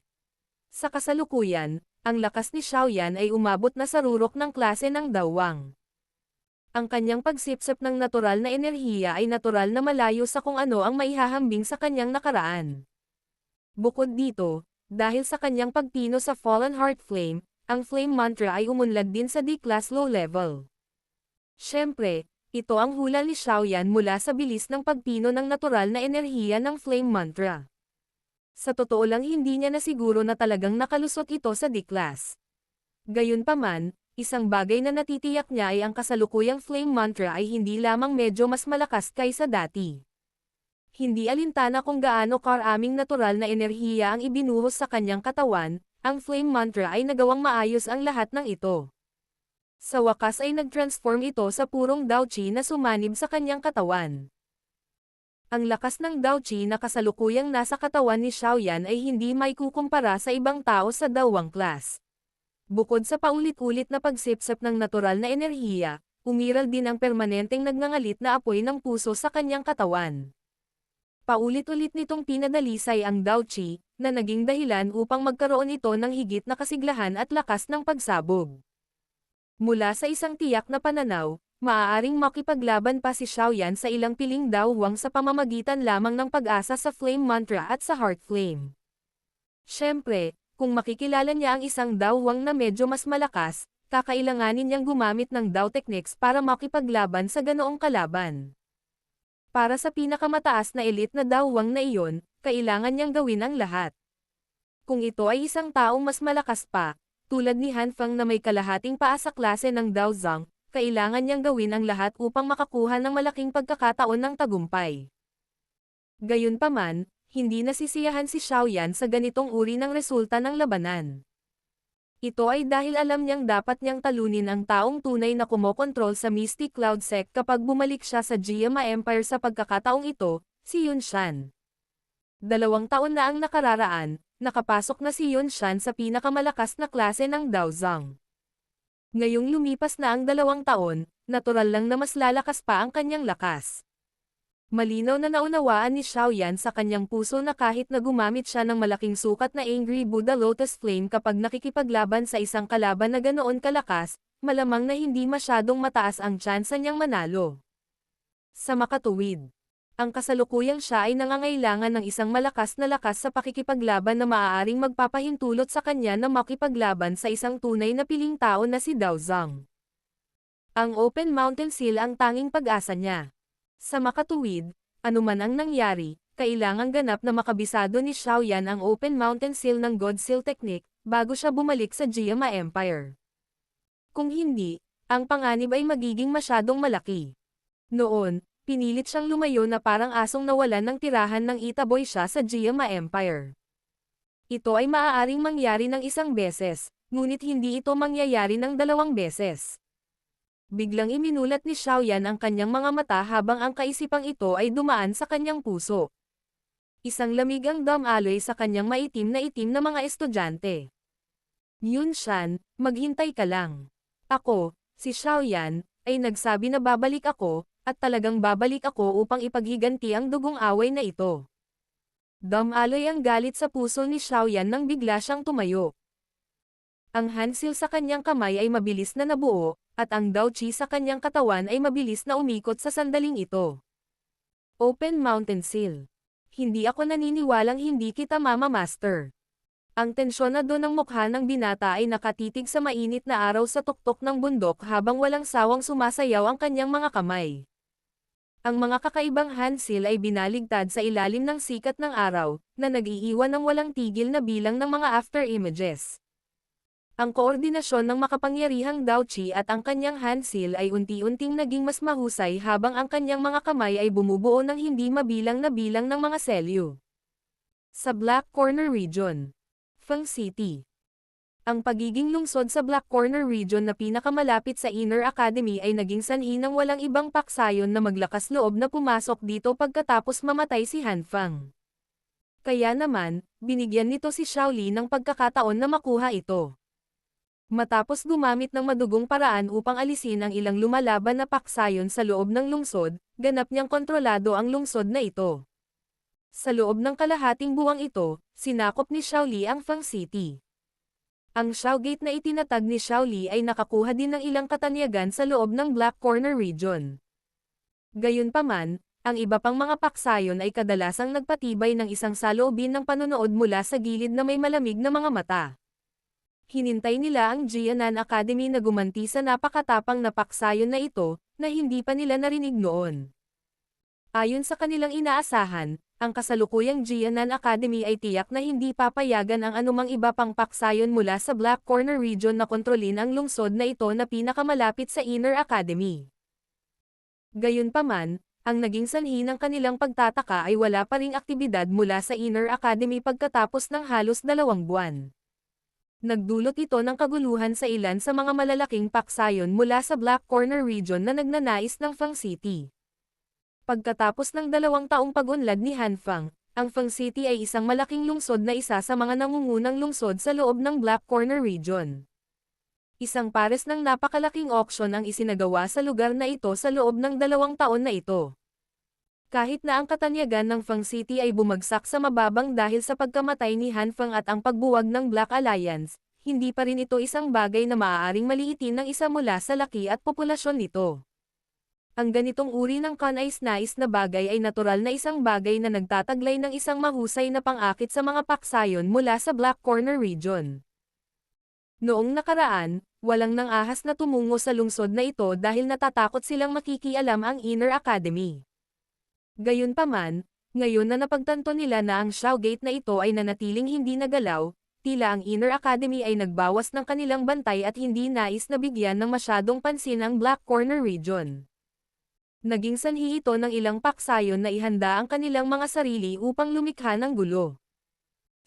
Sa kasalukuyan, ang lakas ni Xiaoyan ay umabot na sa rurok ng klase ng Dawang. Ang kanyang pagsipsip ng natural na enerhiya ay natural na malayo sa kung ano ang maihahambing sa kanyang nakaraan. Bukod dito, dahil sa kanyang pagpino sa Fallen Heart Flame, ang Flame Mantra ay umunlad din sa D-Class Low Level. Siyempre, ito ang hula ni Xiaoyan mula sa bilis ng pagpino ng natural na enerhiya ng Flame Mantra. Sa totoo lang hindi niya nasiguro na talagang nakalusot ito sa D-Class. Gayunpaman, isang bagay na natitiyak niya ay ang kasalukuyang Flame Mantra ay hindi lamang medyo mas malakas kaysa dati. Hindi alintana kung gaano karaming natural na enerhiya ang ibinuhos sa kanyang katawan, ang Flame Mantra ay nagawang maayos ang lahat ng ito. Sa wakas ay nag-transform ito sa purong Dao Qi na sumanib sa kanyang katawan. Ang lakas ng Dao Qi na kasalukuyang nasa katawan ni Xiaoyan ay hindi maikukumpara sa ibang tao sa Dawang class. Bukod sa paulit-ulit na pagsipsip ng natural na enerhiya, umiral din ang permanenteng nagngangalit na apoy ng puso sa kanyang katawan. Paulit-ulit nitong pinadalisay ang Dao Qi, na naging dahilan upang magkaroon ito ng higit na kasiglahan at lakas ng pagsabog. Mula sa isang tiyak na pananaw, maaaring makipaglaban pa si Xiaoyan sa ilang piling Dawang sa pamamagitan lamang ng pag-asa sa Flame Mantra at sa Heart Flame. Siyempre, kung makikilala niya ang isang Dawang na medyo mas malakas, kakailanganin niyang gumamit ng Dao techniques para makipaglaban sa ganoong kalaban. Para sa pinakamataas na elite na Dawang na iyon, kailangan niyang gawin ang lahat. Kung ito ay isang taong mas malakas pa, tulad ni Han Feng na may kalahating paa sa klase ng Dao Zhang, kailangan niyang gawin ang lahat upang makakuha ng malaking pagkakataon ng tagumpay. Gayunpaman, hindi nasisiyahan si Xiaoyan sa ganitong uri ng resulta ng labanan. Ito ay dahil alam niyang dapat niyang talunin ang taong tunay na kumokontrol sa Mystic Cloud Sect kapag bumalik siya sa Jiama Empire sa pagkakataong ito, si Yun Shan. 2 taon na ang nakararaan, nakapasok na si Yun Shan sa pinakamalakas na klase ng Dao Zhang. Ngayong lumipas na ang 2 taon, natural lang na mas lalakas pa ang kanyang lakas. Malinaw na naunawaan ni Xiaoyan sa kanyang puso na kahit na gumamit siya ng malaking sukat na Angry Buddha Lotus Flame kapag nakikipaglaban sa isang kalaban na ganoon kalakas, malamang na hindi masyadong mataas ang tsansa niyang manalo. Sa makatuwid, ang kasalukuyang siya ay nangangailangan ng isang malakas na lakas sa pakikipaglaban na maaaring magpapahintulot sa kanya na makipaglaban sa isang tunay na piling tao na si Dao Zhang. Ang Open Mountain Seal ang tanging pag-asa niya. Sa makatuwid, anuman ang nangyari, kailangang ganap na makabisado ni Xiaoyan ang Open Mountain Seal ng God Seal Technique, bago siya bumalik sa Jiama Empire. Kung hindi, ang panganib ay magiging masyadong malaki. Noon, pinilit siyang lumayo na parang asong nawalan ng tirahan ng itaboy siya sa Jiama Empire. Ito ay maaaring mangyari ng isang beses, ngunit hindi ito mangyayari ng 2 beses. Biglang iminulat ni Xiaoyan ang kanyang mga mata habang ang kaisipang ito ay dumaan sa kanyang puso. Isang lamig ang dumaloy sa kanyang maitim na mga estudyante. Yun Shan, maghintay ka lang. Ako, si Xiaoyan, ay nagsabi na babalik ako, at talagang babalik ako upang ipaghiganti ang dugong away na ito. Dumaloy ang galit sa puso ni Xiaoyan nang bigla siyang tumayo. Ang handsil sa kanyang kamay ay mabilis na nabuo, at ang Dao Qi sa kanyang katawan ay mabilis na umikot sa sandaling ito. Open Mountain Seal. Hindi ako naniniwalang hindi kita mamamaster. Ang tensyonado ng mukha ng binata ay nakatitig sa mainit na araw sa tuktok ng bundok habang walang sawang sumasayaw ang kanyang mga kamay. Ang mga kakaibang handsil ay binaligtad sa ilalim ng sikat ng araw, na nag-iiwan ng walang tigil na bilang ng mga after images. Ang koordinasyon ng makapangyarihang Dao Qi at ang kanyang handsil ay unti-unting naging mas mahusay habang ang kanyang mga kamay ay bumubuo ng hindi mabilang na bilang ng mga selyo. Sa Black Corner Region, Feng City. Ang pagiging lungsod sa Black Corner Region na pinakamalapit sa Inner Academy ay naging sanhi ng walang ibang paksayon na maglakas loob na pumasok dito pagkatapos mamatay si Han Fang. Kaya naman, binigyan nito si Xiao Li ng pagkakataon na makuha ito. Matapos gumamit ng madugong paraan upang alisin ang ilang lumalaban na paksayon sa loob ng lungsod, ganap niyang kontrolado ang lungsod na ito. Sa loob ng kalahating buwang ito, sinakop ni Xiao Li ang Feng City. Ang Xiao Gate na itinatag ni Xiao Li ay nakakuha din ng ilang katanyagan sa loob ng Black Corner Region. Gayunpaman, ang iba pang mga paksayon ay kadalasang nagpatibay ng isang saloobin ng panonood mula sa gilid na may malamig na mga mata. Hinintay nila ang Jianan Academy na gumanti sa napakatapang na paksayon na ito, na hindi pa nila narinig noon. Ayon sa kanilang inaasahan, ang kasalukuyang Jianan Academy ay tiyak na hindi papayagan ang anumang iba pang paksayon mula sa Black Corner Region na kontrolin ang lungsod na ito na pinakamalapit sa Inner Academy. Gayunpaman, ang naging sanhi ng kanilang pagtataka ay wala pa ring aktibidad mula sa Inner Academy pagkatapos ng halos 2 buwan. Nagdulot ito ng kaguluhan sa ilan sa mga malalaking paksayon mula sa Black Corner Region na nagnanais ng Feng City. Pagkatapos ng 2 taong pag-unlad ni Han Fang, ang Feng City ay isang malaking lungsod na isa sa mga nangungunang lungsod sa loob ng Black Corner Region. Isang pares ng napakalaking auction ang isinagawa sa lugar na ito sa loob ng 2 taon na ito. Kahit na ang katanyagan ng Feng City ay bumagsak sa mababang dahil sa pagkamatay ni Han Fang at ang pagbuwag ng Black Alliance, hindi pa rin ito isang bagay na maaaring maliitin ng isa mula sa laki at populasyon nito. Ang ganitong uri ng kanais-nais na bagay ay natural na isang bagay na nagtataglay ng isang mahusay na pang-akit sa mga paksayon mula sa Black Corner Region. Noong nakaraan, walang nang-ahas na tumungo sa lungsod na ito dahil natatakot silang makikialam ang Inner Academy. Gayunpaman, ngayon na napagtanto nila na ang Xiao Gate na ito ay nanatiling hindi nagalaw, tila ang Inner Academy ay nagbawas ng kanilang bantay at hindi nais na bigyan ng masyadong pansin ang Black Corner Region. Naging sanhi ito ng ilang paksayon na ihanda ang kanilang mga sarili upang lumikha ng gulo.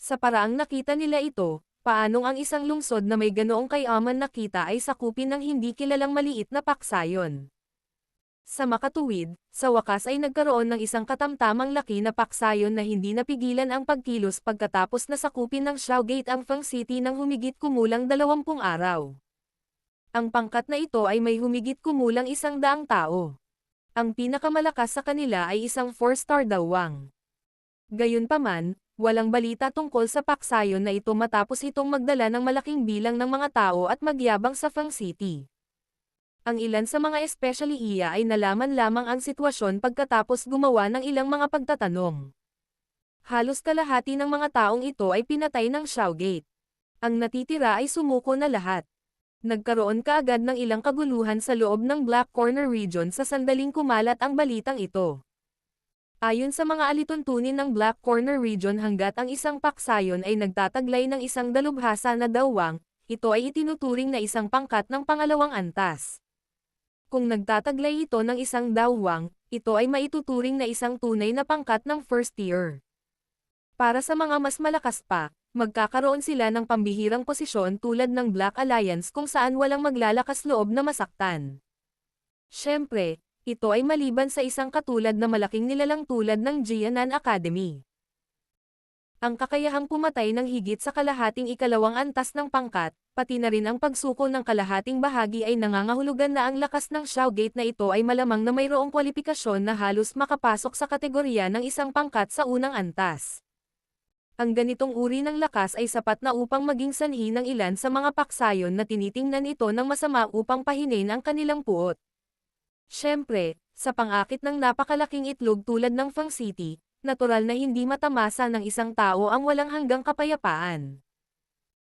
Sa paraang nakita nila ito, paanong ang isang lungsod na may ganoong kayaman na kita ay sakupin ng hindi kilalang maliit na paksayon. Sa makatuwid, sa wakas ay nagkaroon ng isang katamtamang laki na paksayon na hindi napigilan ang pagkilos pagkatapos na sakupin ng Xiao Gate ang Feng City ng humigit kumulang 20 araw. Ang pangkat na ito ay may humigit kumulang 100 tao. Ang pinakamalakas sa kanila ay isang 4-star dawang. Gayunpaman, walang balita tungkol sa paksayon na ito matapos itong magdala ng malaking bilang ng mga tao at magyabang sa Feng City. Ang ilan sa mga especially iya ay nalaman lamang ang sitwasyon pagkatapos gumawa ng ilang mga pagtatanong. Halos kalahati ng mga taong ito ay pinatay ng Xiao Gate. Ang natitira ay sumuko na lahat. Nagkaroon kaagad ng ilang kaguluhan sa loob ng Black Corner Region sa sandaling kumalat ang balitang ito. Ayon sa mga alituntunin ng Black Corner region hanggat ang isang paksayon ay nagtataglay ng isang dalubhasa na dawwang, ito ay itinuturing na isang pangkat ng pangalawang antas. Kung nagtataglay ito ng isang dawwang, ito ay maituturing na isang tunay na pangkat ng first tier. Para sa mga mas malakas pa, magkakaroon sila ng pambihirang posisyon tulad ng Black Alliance kung saan walang maglalakas loob na masaktan. Siyempre, ito ay maliban sa isang katulad na malaking nilalang tulad ng Jianan Academy. Ang kakayahang pumatay ng higit sa kalahating ikalawang antas ng pangkat, pati na rin ang pagsuko ng kalahating bahagi ay nangangahulugan na ang lakas ng Shougate na ito ay malamang na mayroong kwalifikasyon na halos makapasok sa kategorya ng isang pangkat sa unang antas. Ang ganitong uri ng lakas ay sapat na upang maging sanhi ng ilan sa mga paksayon na tinitingnan ito ng masama upang pahinin ang kanilang puot. Siyempre, sa pangakit ng napakalaking itlog tulad ng Fang City, natural na hindi matamasa ng isang tao ang walang hanggang kapayapaan.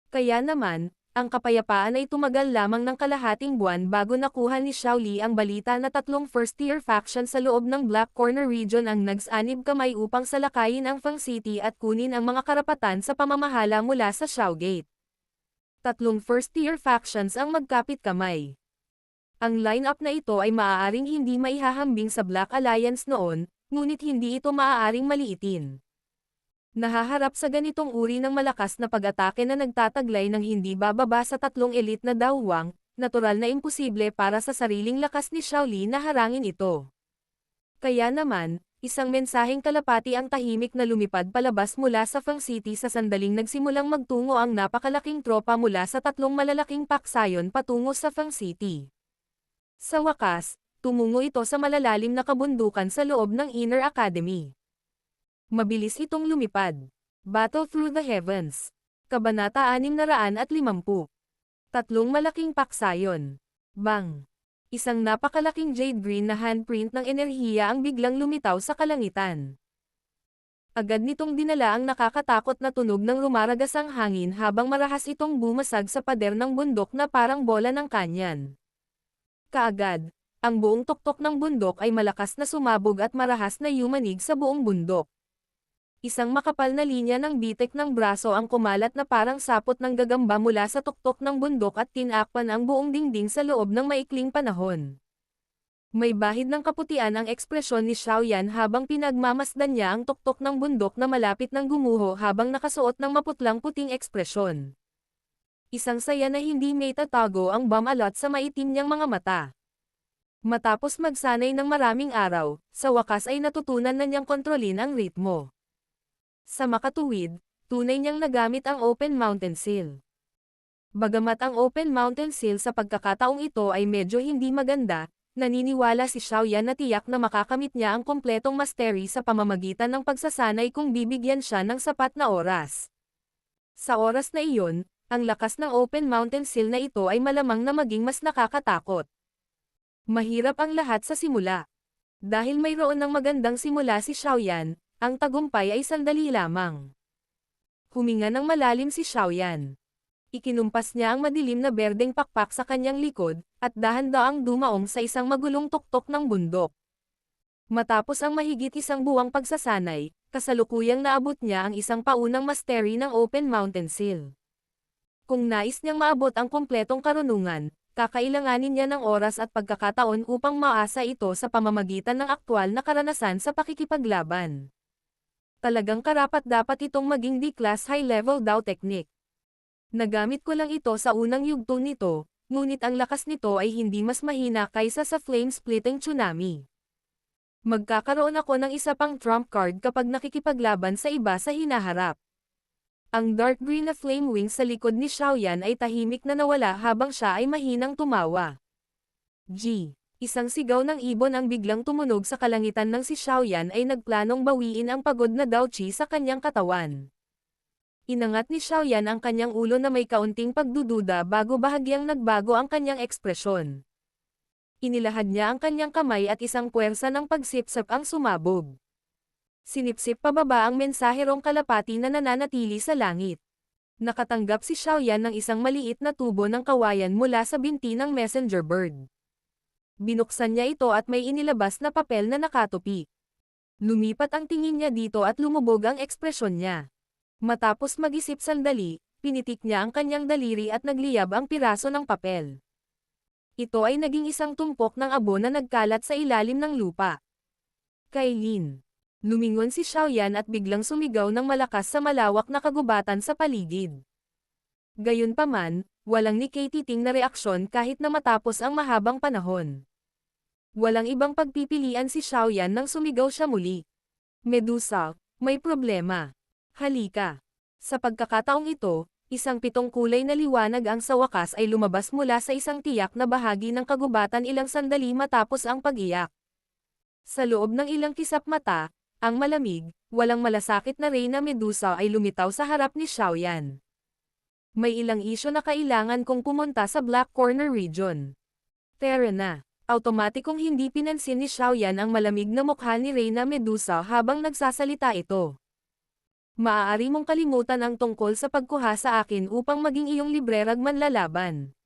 Kaya naman, ang kapayapaan ay tumagal lamang ng kalahating buwan bago nakuha ni Xiao Li ang balita na 3 first-tier faction sa loob ng Black Corner region ang nagsanib kamay upang salakayin ang Fang City at kunin ang mga karapatan sa pamamahala mula sa Shougate. 3 first-tier factions ang magkapit kamay. Ang line-up na ito ay maaaring hindi maihahambing sa Black Alliance noon, ngunit hindi ito maaaring maliitin. Nahaharap sa ganitong uri ng malakas na pag-atake na nagtataglay ng hindi bababa sa 3 elite na dawwang, natural na imposible para sa sariling lakas ni Xiao Li na harangin ito. Kaya naman, isang mensaheng kalapati ang tahimik na lumipad palabas mula sa Fang City sa sandaling nagsimulang magtungo ang napakalaking tropa mula sa 3 malalaking paksayon patungo sa Fang City. Sa wakas, tumungo ito sa malalalim na kabundukan sa loob ng Inner Academy. Mabilis itong lumipad. Battle Through the Heavens. Kabanata 650. 3 malaking paksayon. Bang! Isang napakalaking jade green na handprint ng enerhiya ang biglang lumitaw sa kalangitan. Agad nitong dinala ang nakakatakot na tunog ng rumaragasang hangin habang marahas itong bumasag sa pader ng bundok na parang bola ng kanyan. Kaagad, ang buong tuktok ng bundok ay malakas na sumabog at marahas na yumanig sa buong bundok. Isang makapal na linya ng bitek ng braso ang kumalat na parang sapot ng gagamba mula sa tuktok ng bundok at tinakpan ang buong dingding sa loob ng maikling panahon. May bahid ng kaputian ang ekspresyon ni Xiao Yan habang pinagmamasdan niya ang tuktok ng bundok na malapit ng gumuho habang nakasuot ng maputlang puting ekspresyon. Isang saya na hindi may tatago ang bumalot sa maitim niyang mga mata. Matapos magsanay ng maraming araw, sa wakas ay natutunan na niyang kontrolin ang ritmo. Sa makatuwid, tunay niyang nagamit ang Open Mountain Seal. Bagamat ang Open Mountain Seal sa pagkakataong ito ay medyo hindi maganda, naniniwala si Xiao Yan na tiyak na makakamit niya ang kompletong mastery sa pamamagitan ng pagsasanay kung bibigyan siya ng sapat na oras. Sa oras na iyon, ang lakas ng Open Mountain Seal na ito ay malamang na maging mas nakakatakot. Mahirap ang lahat sa simula. Dahil mayroon ng magandang simula si Xiao Yan, ang tagumpay ay sandali lamang. Huminga ng malalim si Xiao Yan. Ikinumpas niya ang madilim na berdeng pakpak sa kanyang likod, at dahan-daang dumaong sa isang magulong tuktok ng bundok. Matapos ang mahigit isang buwang pagsasanay, kasalukuyang naabot niya ang isang paunang mastery ng Open Mountain Seal. Kung nais niyang maabot ang kumpletong karunungan, kakailanganin niya ng oras at pagkakataon upang maasa ito sa pamamagitan ng aktwal na karanasan sa pakikipaglaban. Talagang karapat-dapat itong maging D-class high-level Dao technique. Nagamit ko lang ito sa unang yugto nito, ngunit ang lakas nito ay hindi mas mahina kaysa sa flame-splitting tsunami. Magkakaroon ako ng isa pang trump card kapag nakikipaglaban sa iba sa hinaharap. Ang dark green na flame wings sa likod ni Xiao Yan ay tahimik na nawala habang siya ay mahinang tumawa. Isang sigaw ng ibon ang biglang tumunog sa kalangitan ng si Xiao Yan ay nagplanong bawiin ang pagod na Dao Qi sa kanyang katawan. Inangat ni Xiao Yan ang kanyang ulo na may kaunting pagdududa bago bahagyang nagbago ang kanyang ekspresyon. Inilahad niya ang kanyang kamay at isang puwersa ng pagsipsip ang sumabog. Sinipsip pababa ang mensaherong kalapati na nananatili sa langit. Nakatanggap si Xiao Yan ng isang maliit na tubo ng kawayan mula sa binti ng messenger bird. Binuksan niya ito at may inilabas na papel na nakatupi. Lumipat ang tingin niya dito at lumubog ang ekspresyon niya. Matapos mag-isip sandali, pinitik niya ang kanyang daliri at nagliyab ang piraso ng papel. Ito ay naging isang tumpok ng abo na nagkalat sa ilalim ng lupa. Kailin. Lumingon si Xiaoyan at biglang sumigaw ng malakas sa malawak na kagubatan sa paligid. Gayunpaman, walang ni Katie na reaksyon kahit na matapos ang mahabang panahon. Walang ibang pagpipilian si Xiaoyan nang sumigaw siya muli. Medusa, may problema. Halika. Sa pagkakataong ito, isang pitong kulay na liwanag ang sa wakas ay lumabas mula sa isang tiyak na bahagi ng kagubatan ilang sandali matapos ang pag-iyak. Sa loob ng ilang kisap mata, ang malamig, walang malasakit na Reyna Medusa ay lumitaw sa harap ni Xiaoyan. May ilang isyo na kailangan kong pumunta sa Black Corner region. Tara na. Automatikong hindi pinansin ni Xiaoyan ang malamig na mukha ni Reyna Medusa habang nagsasalita ito. Maaari mong kalimutan ang tungkol sa pagkuha sa akin upang maging iyong librerag manlalaban.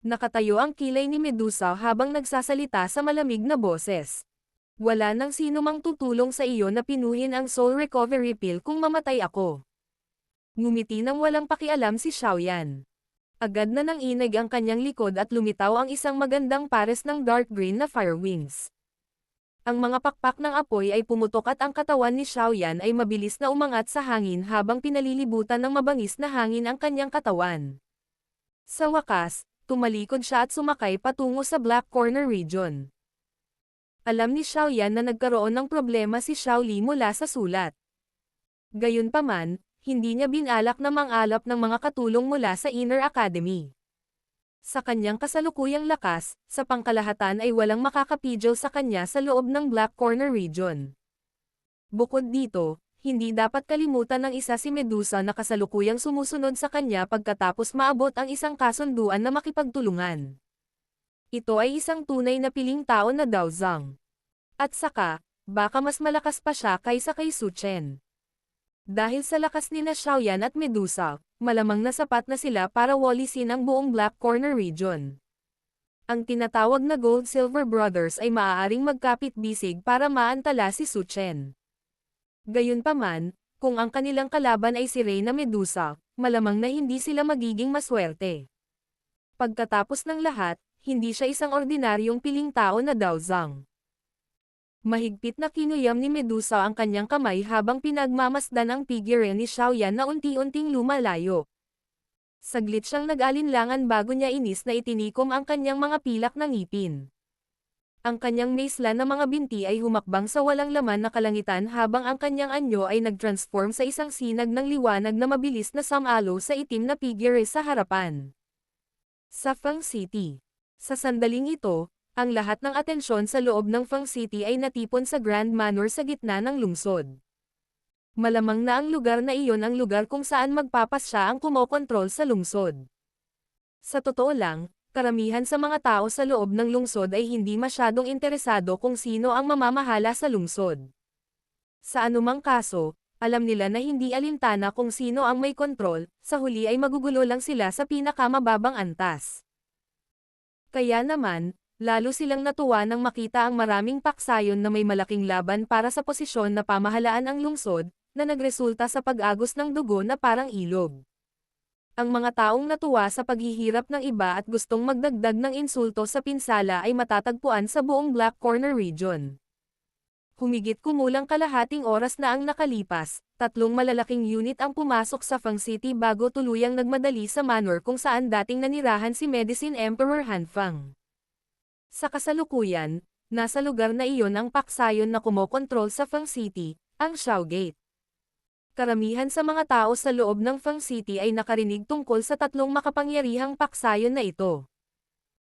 Nakatayo ang kilay ni Medusa habang nagsasalita sa malamig na boses. Wala nang sino mang tutulong sa iyo na pinuhin ang soul recovery pill kung mamatay ako. Ngumiti nang walang pakialam si Xiaoyan. Agad na nanginig ang kanyang likod at lumitaw ang isang magandang pares ng dark green na fire wings. Ang mga pakpak ng apoy ay pumutok at ang katawan ni Xiaoyan ay mabilis na umangat sa hangin habang pinalilibutan ng mabangis na hangin ang kanyang katawan. Sa wakas, tumalikod siya at sumakay patungo sa Black Corner region. Alam ni Xiaoyan na nagkaroon ng problema si Xiaoli mula sa sulat. Gayunpaman, hindi niya binalak na mangalap ng mga katulong mula sa Inner Academy. Sa kanyang kasalukuyang lakas, sa pangkalahatan ay walang makakapigil sa kanya sa loob ng Black Corner region. Bukod dito, hindi dapat kalimutan ng isa si Medusa na kasalukuyang sumusunod sa kanya pagkatapos maabot ang isang kasunduan na makipagtulungan. Ito ay isang tunay na piling tao na Dao Zhang. At saka, baka mas malakas pa siya kaysa kay Su Chen. Dahil sa lakas ni na Xiaoyan at Medusa, malamang na sapat na sila para walisin ang buong Black Corner region. Ang tinatawag na Gold-Silver Brothers ay maaaring magkapit-bisig para maantala si Su Chen. Gayunpaman, kung ang kanilang kalaban ay si Reyna Medusa, malamang na hindi sila magiging maswerte. Pagkatapos ng lahat, hindi siya isang ordinaryong piling tao na Dao Zhang. Mahigpit na kinuyam ni Medusa ang kanyang kamay habang pinagmamasdan ang figure ni Xiaoyan na unti-unting lumalayo. Saglit siyang nag-alinlangan bago niya inis na itinikom ang kanyang mga pilak na ngipin. Ang kanyang maisla na mga binti ay humakbang sa walang laman na kalangitan habang ang kanyang anyo ay nag-transform sa isang sinag ng liwanag na mabilis na samalo sa itim na figure sa harapan. Sa Feng City. Sa sandaling ito, ang lahat ng atensyon sa loob ng Feng City ay natipon sa Grand Manor sa gitna ng lungsod. Malamang na ang lugar na iyon ang lugar kung saan magpapasya ang kumokontrol sa lungsod. Sa totoo lang, karamihan sa mga tao sa loob ng lungsod ay hindi masyadong interesado kung sino ang mamamahala sa lungsod. Sa anumang kaso, alam nila na hindi alintana kung sino ang may kontrol, sa huli ay magugulo lang sila sa pinakamababang antas. Kaya naman, lalo silang natuwa nang makita ang maraming paksayon na may malaking laban para sa posisyon na pamahalaan ang lungsod, na nagresulta sa pag-agos ng dugo na parang ilog. Ang mga taong natuwa sa paghihirap ng iba at gustong magdagdag ng insulto sa pinsala ay matatagpuan sa buong Black Corner region. Humigit kumulang kalahating oras na ang nakalipas, 3 malalaking unit ang pumasok sa Feng City bago tuluyang nagmadali sa manor kung saan dating nanirahan si Medicine Emperor Han Fang. Sa kasalukuyan, nasa lugar na iyon ang paksayon na kumokontrol sa Feng City, ang Xiao Gate. Karamihan sa mga tao sa loob ng Feng City ay nakarinig tungkol sa 3 makapangyarihang paksayon na ito.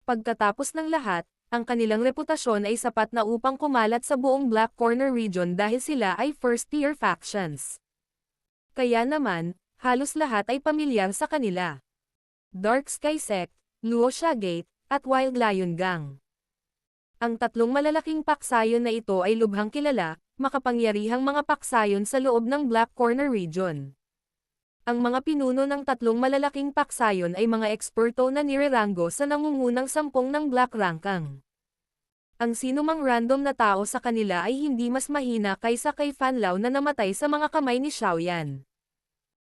Pagkatapos ng lahat, ang kanilang reputasyon ay sapat na upang kumalat sa buong Black Corner region dahil sila ay first-tier factions. Kaya naman, halos lahat ay pamilyar sa kanila. Dark Sky Sect, Luoxia Gate, at Wild Lion Gang. Ang 3 malalaking paksayon na ito ay lubhang kilala, makapangyarihang mga paksayon sa loob ng Black Corner region. Ang mga pinuno ng 3 malalaking paksayon ay mga eksperto na nirerango sa nangungunang 10 ng Black Rankang. Ang sinumang random na tao sa kanila ay hindi mas mahina kaysa kay Fan Lao na namatay sa mga kamay ni Xiaoyan.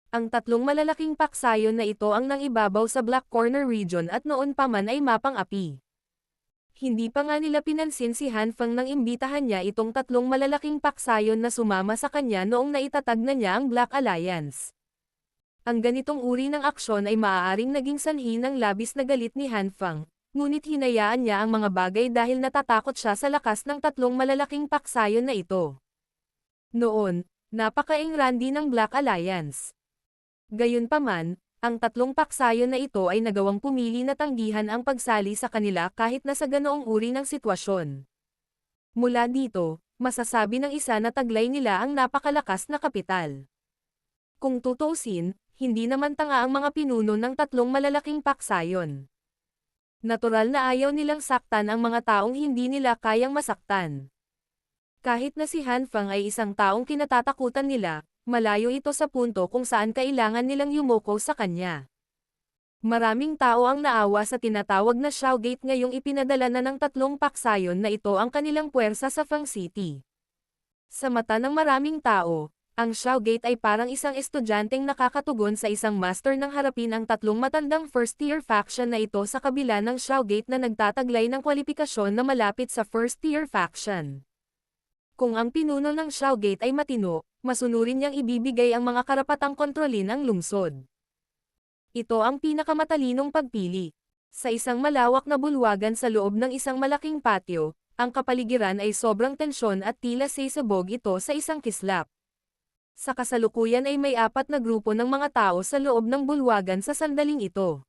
Ang tatlong malalaking paksayon na ito ang nangibabaw sa Black Corner region at noon pa man ay mapang-api. Hindi pa nga nila pinansin si Han Feng nang imbitahan niya itong tatlong malalaking paksayon na sumama sa kanya noong naitatag na niya ang Black Alliance. Ang ganitong uri ng aksyon ay maaaring naging sanhi ng labis na galit ni Han Feng, ngunit hinayaan niya ang mga bagay dahil natatakot siya sa lakas ng tatlong malalaking paksayon na ito. Noon, napaka-ingrandi ng Black Alliance. Gayunpaman, ang tatlong paksayon na ito ay nagawang pumili na tanggihan ang pagsali sa kanila kahit na sa ganoong uri ng sitwasyon. Mula dito, masasabi ng isa na taglay nila ang napakalakas na kapital. Kung tutuusin, hindi naman tanga ang mga pinuno ng tatlong malalaking paksayon. Natural na ayaw nilang saktan ang mga taong hindi nila kayang masaktan. Kahit na si Han Feng ay isang taong kinatatakutan nila, malayo ito sa punto kung saan kailangan nilang yumuko sa kanya. Maraming tao ang naawa sa tinatawag na Xiao Gate ngayong ipinadala na ng tatlong paksayon na ito ang kanilang puwersa sa Feng City. Sa mata ng maraming tao, ang Xiao Gate ay parang isang estudyanteng nakakatugon sa isang master nang harapin ang tatlong matandang first-tier faction na ito sa kabila ng Xiao Gate na nagtataglay ng kwalifikasyon na malapit sa first-tier faction. Kung ang pinuno ng Xiao Gate ay matino, masunurin niyang ibibigay ang mga karapatang kontrolin ang lungsod. Ito ang pinakamatalinong pagpili. Sa isang malawak na bulwagan sa loob ng isang malaking patio, ang kapaligiran ay sobrang tensyon at tila sisabog ito sa isang kislap. Sa kasalukuyan ay may 4 na grupo ng mga tao sa loob ng bulwagan sa sandaling ito.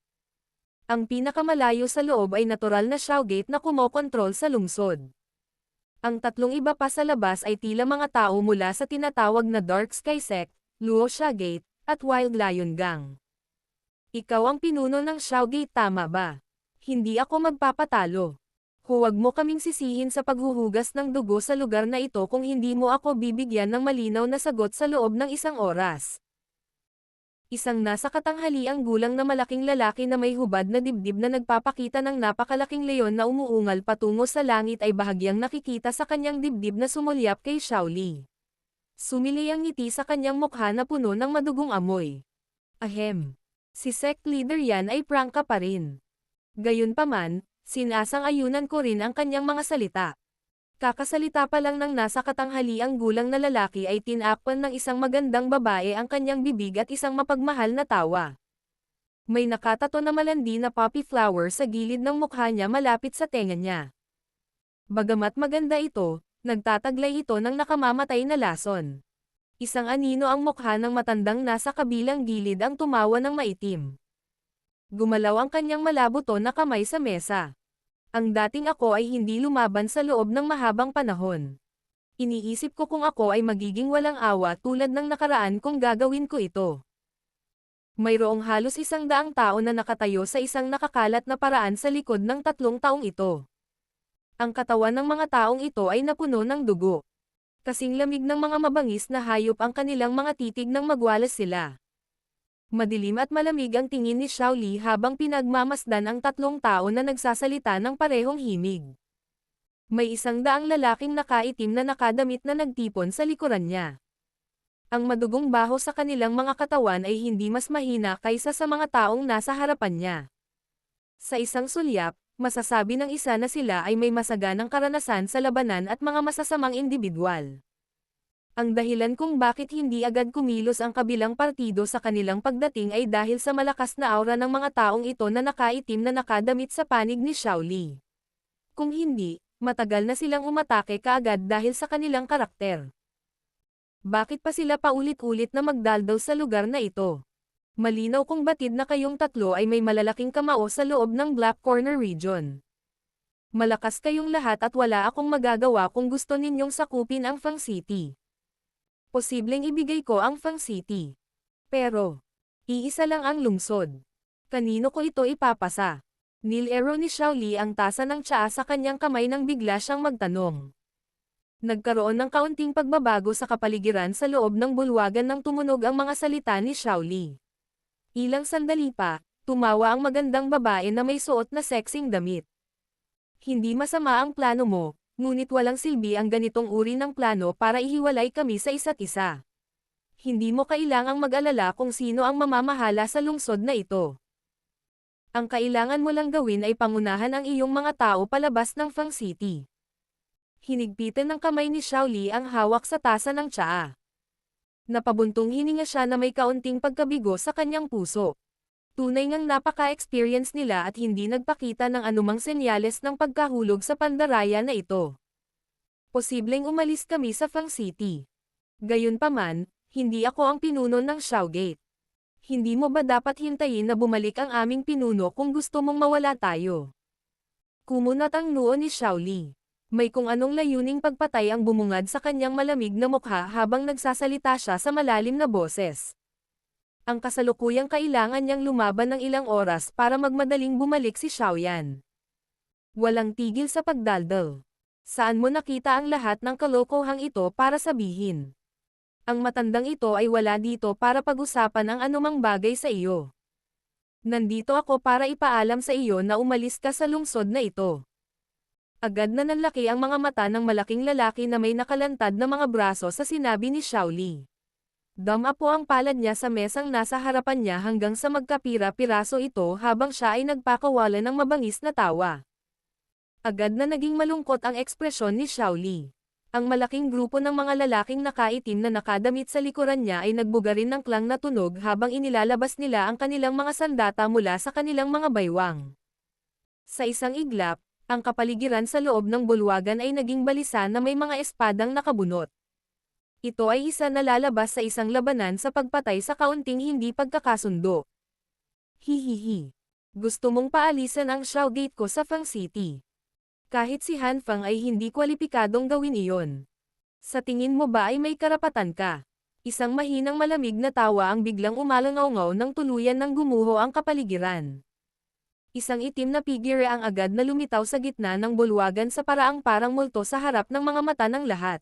Ang pinakamalayo sa loob ay natural na Xiao Gate na kumokontrol sa lungsod. Ang tatlong iba pa sa labas ay tila mga tao mula sa tinatawag na Dark Sky Sect, Luo Xia Gate, at Wild Lion Gang. Ikaw ang pinuno ng Xiao Gate, tama ba? Hindi ako magpapatalo. Huwag mo kaming sisihin sa paghuhugas ng dugo sa lugar na ito kung hindi mo ako bibigyan ng malinaw na sagot sa loob ng 1 oras. Isang nasa katanghaliang gulang na malaking lalaki na may hubad na dibdib na nagpapakita ng napakalaking leon na umuungal patungo sa langit ay bahagyang nakikita sa kanyang dibdib na sumulyap kay Xiao Li. Sumilay ang ngiti sa kanyang mukha na puno ng madugong amoy. Ahem. Si sect leader yan ay prangka pa rin. Gayunpaman, sinasang-ayunan ko rin ang kanyang mga salita. Kakasalita pa lang ng nasa katanghaliang gulang na lalaki ay tinakpan ng isang magandang babae ang kanyang bibig at isang mapagmahal na tawa. May nakatato na malandi na poppy flower sa gilid ng mukha niya malapit sa tenga niya. Bagamat maganda ito, nagtataglay ito ng nakamamatay na lason. Isang anino ang mukha ng matandang nasa kabilang gilid ang tumawa ng maitim. Gumalaw ang kanyang malabuto na kamay sa mesa. Ang dating ako ay hindi lumaban sa loob ng mahabang panahon. Iniisip ko kung ako ay magiging walang awa tulad ng nakaraan kung gagawin ko ito. Mayroong halos 100 tao na nakatayo sa isang nakakalat na paraan sa likod ng 3 taong ito. Ang katawan ng mga taong ito ay napuno ng dugo. Kasing lamig ng mga mabangis na hayop ang kanilang mga titig nang magwalas sila. Madilim at malamig ang tingin ni Xiao Li habang pinagmamasdan ang 3 tao na nagsasalita ng parehong himig. May 100 lalaking nakaitim na nakadamit na nagtipon sa likuran niya. Ang madugong baho sa kanilang mga katawan ay hindi mas mahina kaysa sa mga taong nasa harapan niya. Sa isang sulyap, masasabi ng isa na sila ay may masaganang karanasan sa labanan at mga masasamang individual. Ang dahilan kung bakit hindi agad kumilos ang kabilang partido sa kanilang pagdating ay dahil sa malakas na aura ng mga taong ito na nakaitim na nakadamit sa panig ni Xiao Li. Kung hindi, matagal na silang umatake kaagad dahil sa kanilang karakter. Bakit pa sila paulit-ulit na magdaldaw sa lugar na ito? Malinaw kung batid na kayong tatlo ay may malalaking kamao sa loob ng Black Corner region. Malakas kayong lahat at wala akong magagawa kung gusto ninyong sakupin ang Feng City. Posibleng ibigay ko ang Feng City. Pero, iisa lang ang lungsod. Kanino ko ito ipapasa? Nilero ni Xiao Li ang tasa ng tsaa sa kanyang kamay nang bigla siyang magtanong. Nagkaroon ng kaunting pagbabago sa kapaligiran sa loob ng bulwagan nang tumunog ang mga salita ni Xiao Li. Ilang sandali pa, tumawa ang magandang babae na may suot na sexing damit. Hindi masama ang plano mo, ngunit walang silbi ang ganitong uri ng plano para ihiwalay kami sa isa't isa. Hindi mo kailangang mag-alala kung sino ang mamamahala sa lungsod na ito. Ang kailangan mo lang gawin ay pangunahan ang iyong mga tao palabas ng Fang City. Hinigpitan ng kamay ni Xiaoli ang hawak sa tasa ng tsaa. Napabuntong hininga siya na may kaunting pagkabigo sa kanyang puso. Tunay ngang napaka-experience nila at hindi nagpakita ng anumang senyales ng pagkahulog sa pandaraya na ito. Posibleng umalis kami sa Fang City. Gayunpaman, hindi ako ang pinuno ng Xiaogate. Hindi mo ba dapat hintayin na bumalik ang aming pinuno kung gusto mong mawala tayo? Kumunat ang noo ni Xiaoli. May kung anong layuning pagpatay ang bumungad sa kanyang malamig na mukha habang nagsasalita siya sa malalim na boses. Ang kasalukuyang kailangan niyang lumaban ng ilang oras para magmadaling bumalik si Xiaoyan. Walang tigil sa pagdaldal. Saan mo nakita ang lahat ng kalokohang ito para sabihin? Ang matandang ito ay wala dito para pag-usapan ang anumang bagay sa iyo. Nandito ako para ipaalam sa iyo na umalis ka sa lungsod na ito. Agad na nanlaki ang mga mata ng malaking lalaki na may nakalantad na mga braso sa sinabi ni Xiaoli. Dama po ang palad niya sa mesang nasa harapan niya hanggang sa magkapira-piraso ito habang siya ay nagpakawala ng mabangis na tawa. Agad na naging malungkot ang ekspresyon ni Xiaoli. Ang malaking grupo ng mga lalaking nakaitim na nakadamit sa likuran niya ay nagbugarin ng klang na tunog habang inilalabas nila ang kanilang mga sandata mula sa kanilang mga baywang. Sa isang iglap, ang kapaligiran sa loob ng bulwagan ay naging balisa na may mga espadang nakabunot. Ito ay isa na lalabas sa isang labanan sa pagpatay sa kaunting hindi pagkakasundo. Hihihi. Gusto mong paalisan ang Xiaogate ko sa Fang City. Kahit si Han Fang ay hindi kwalipikadong gawin iyon. Sa tingin mo ba ay may karapatan ka? Isang mahinang malamig na tawa ang biglang umalangaw-ngaw nang tuluyan ng gumuho ang kapaligiran. Isang itim na figure ang agad na lumitaw sa gitna ng bulwagan sa paraang parang multo sa harap ng mga mata ng lahat.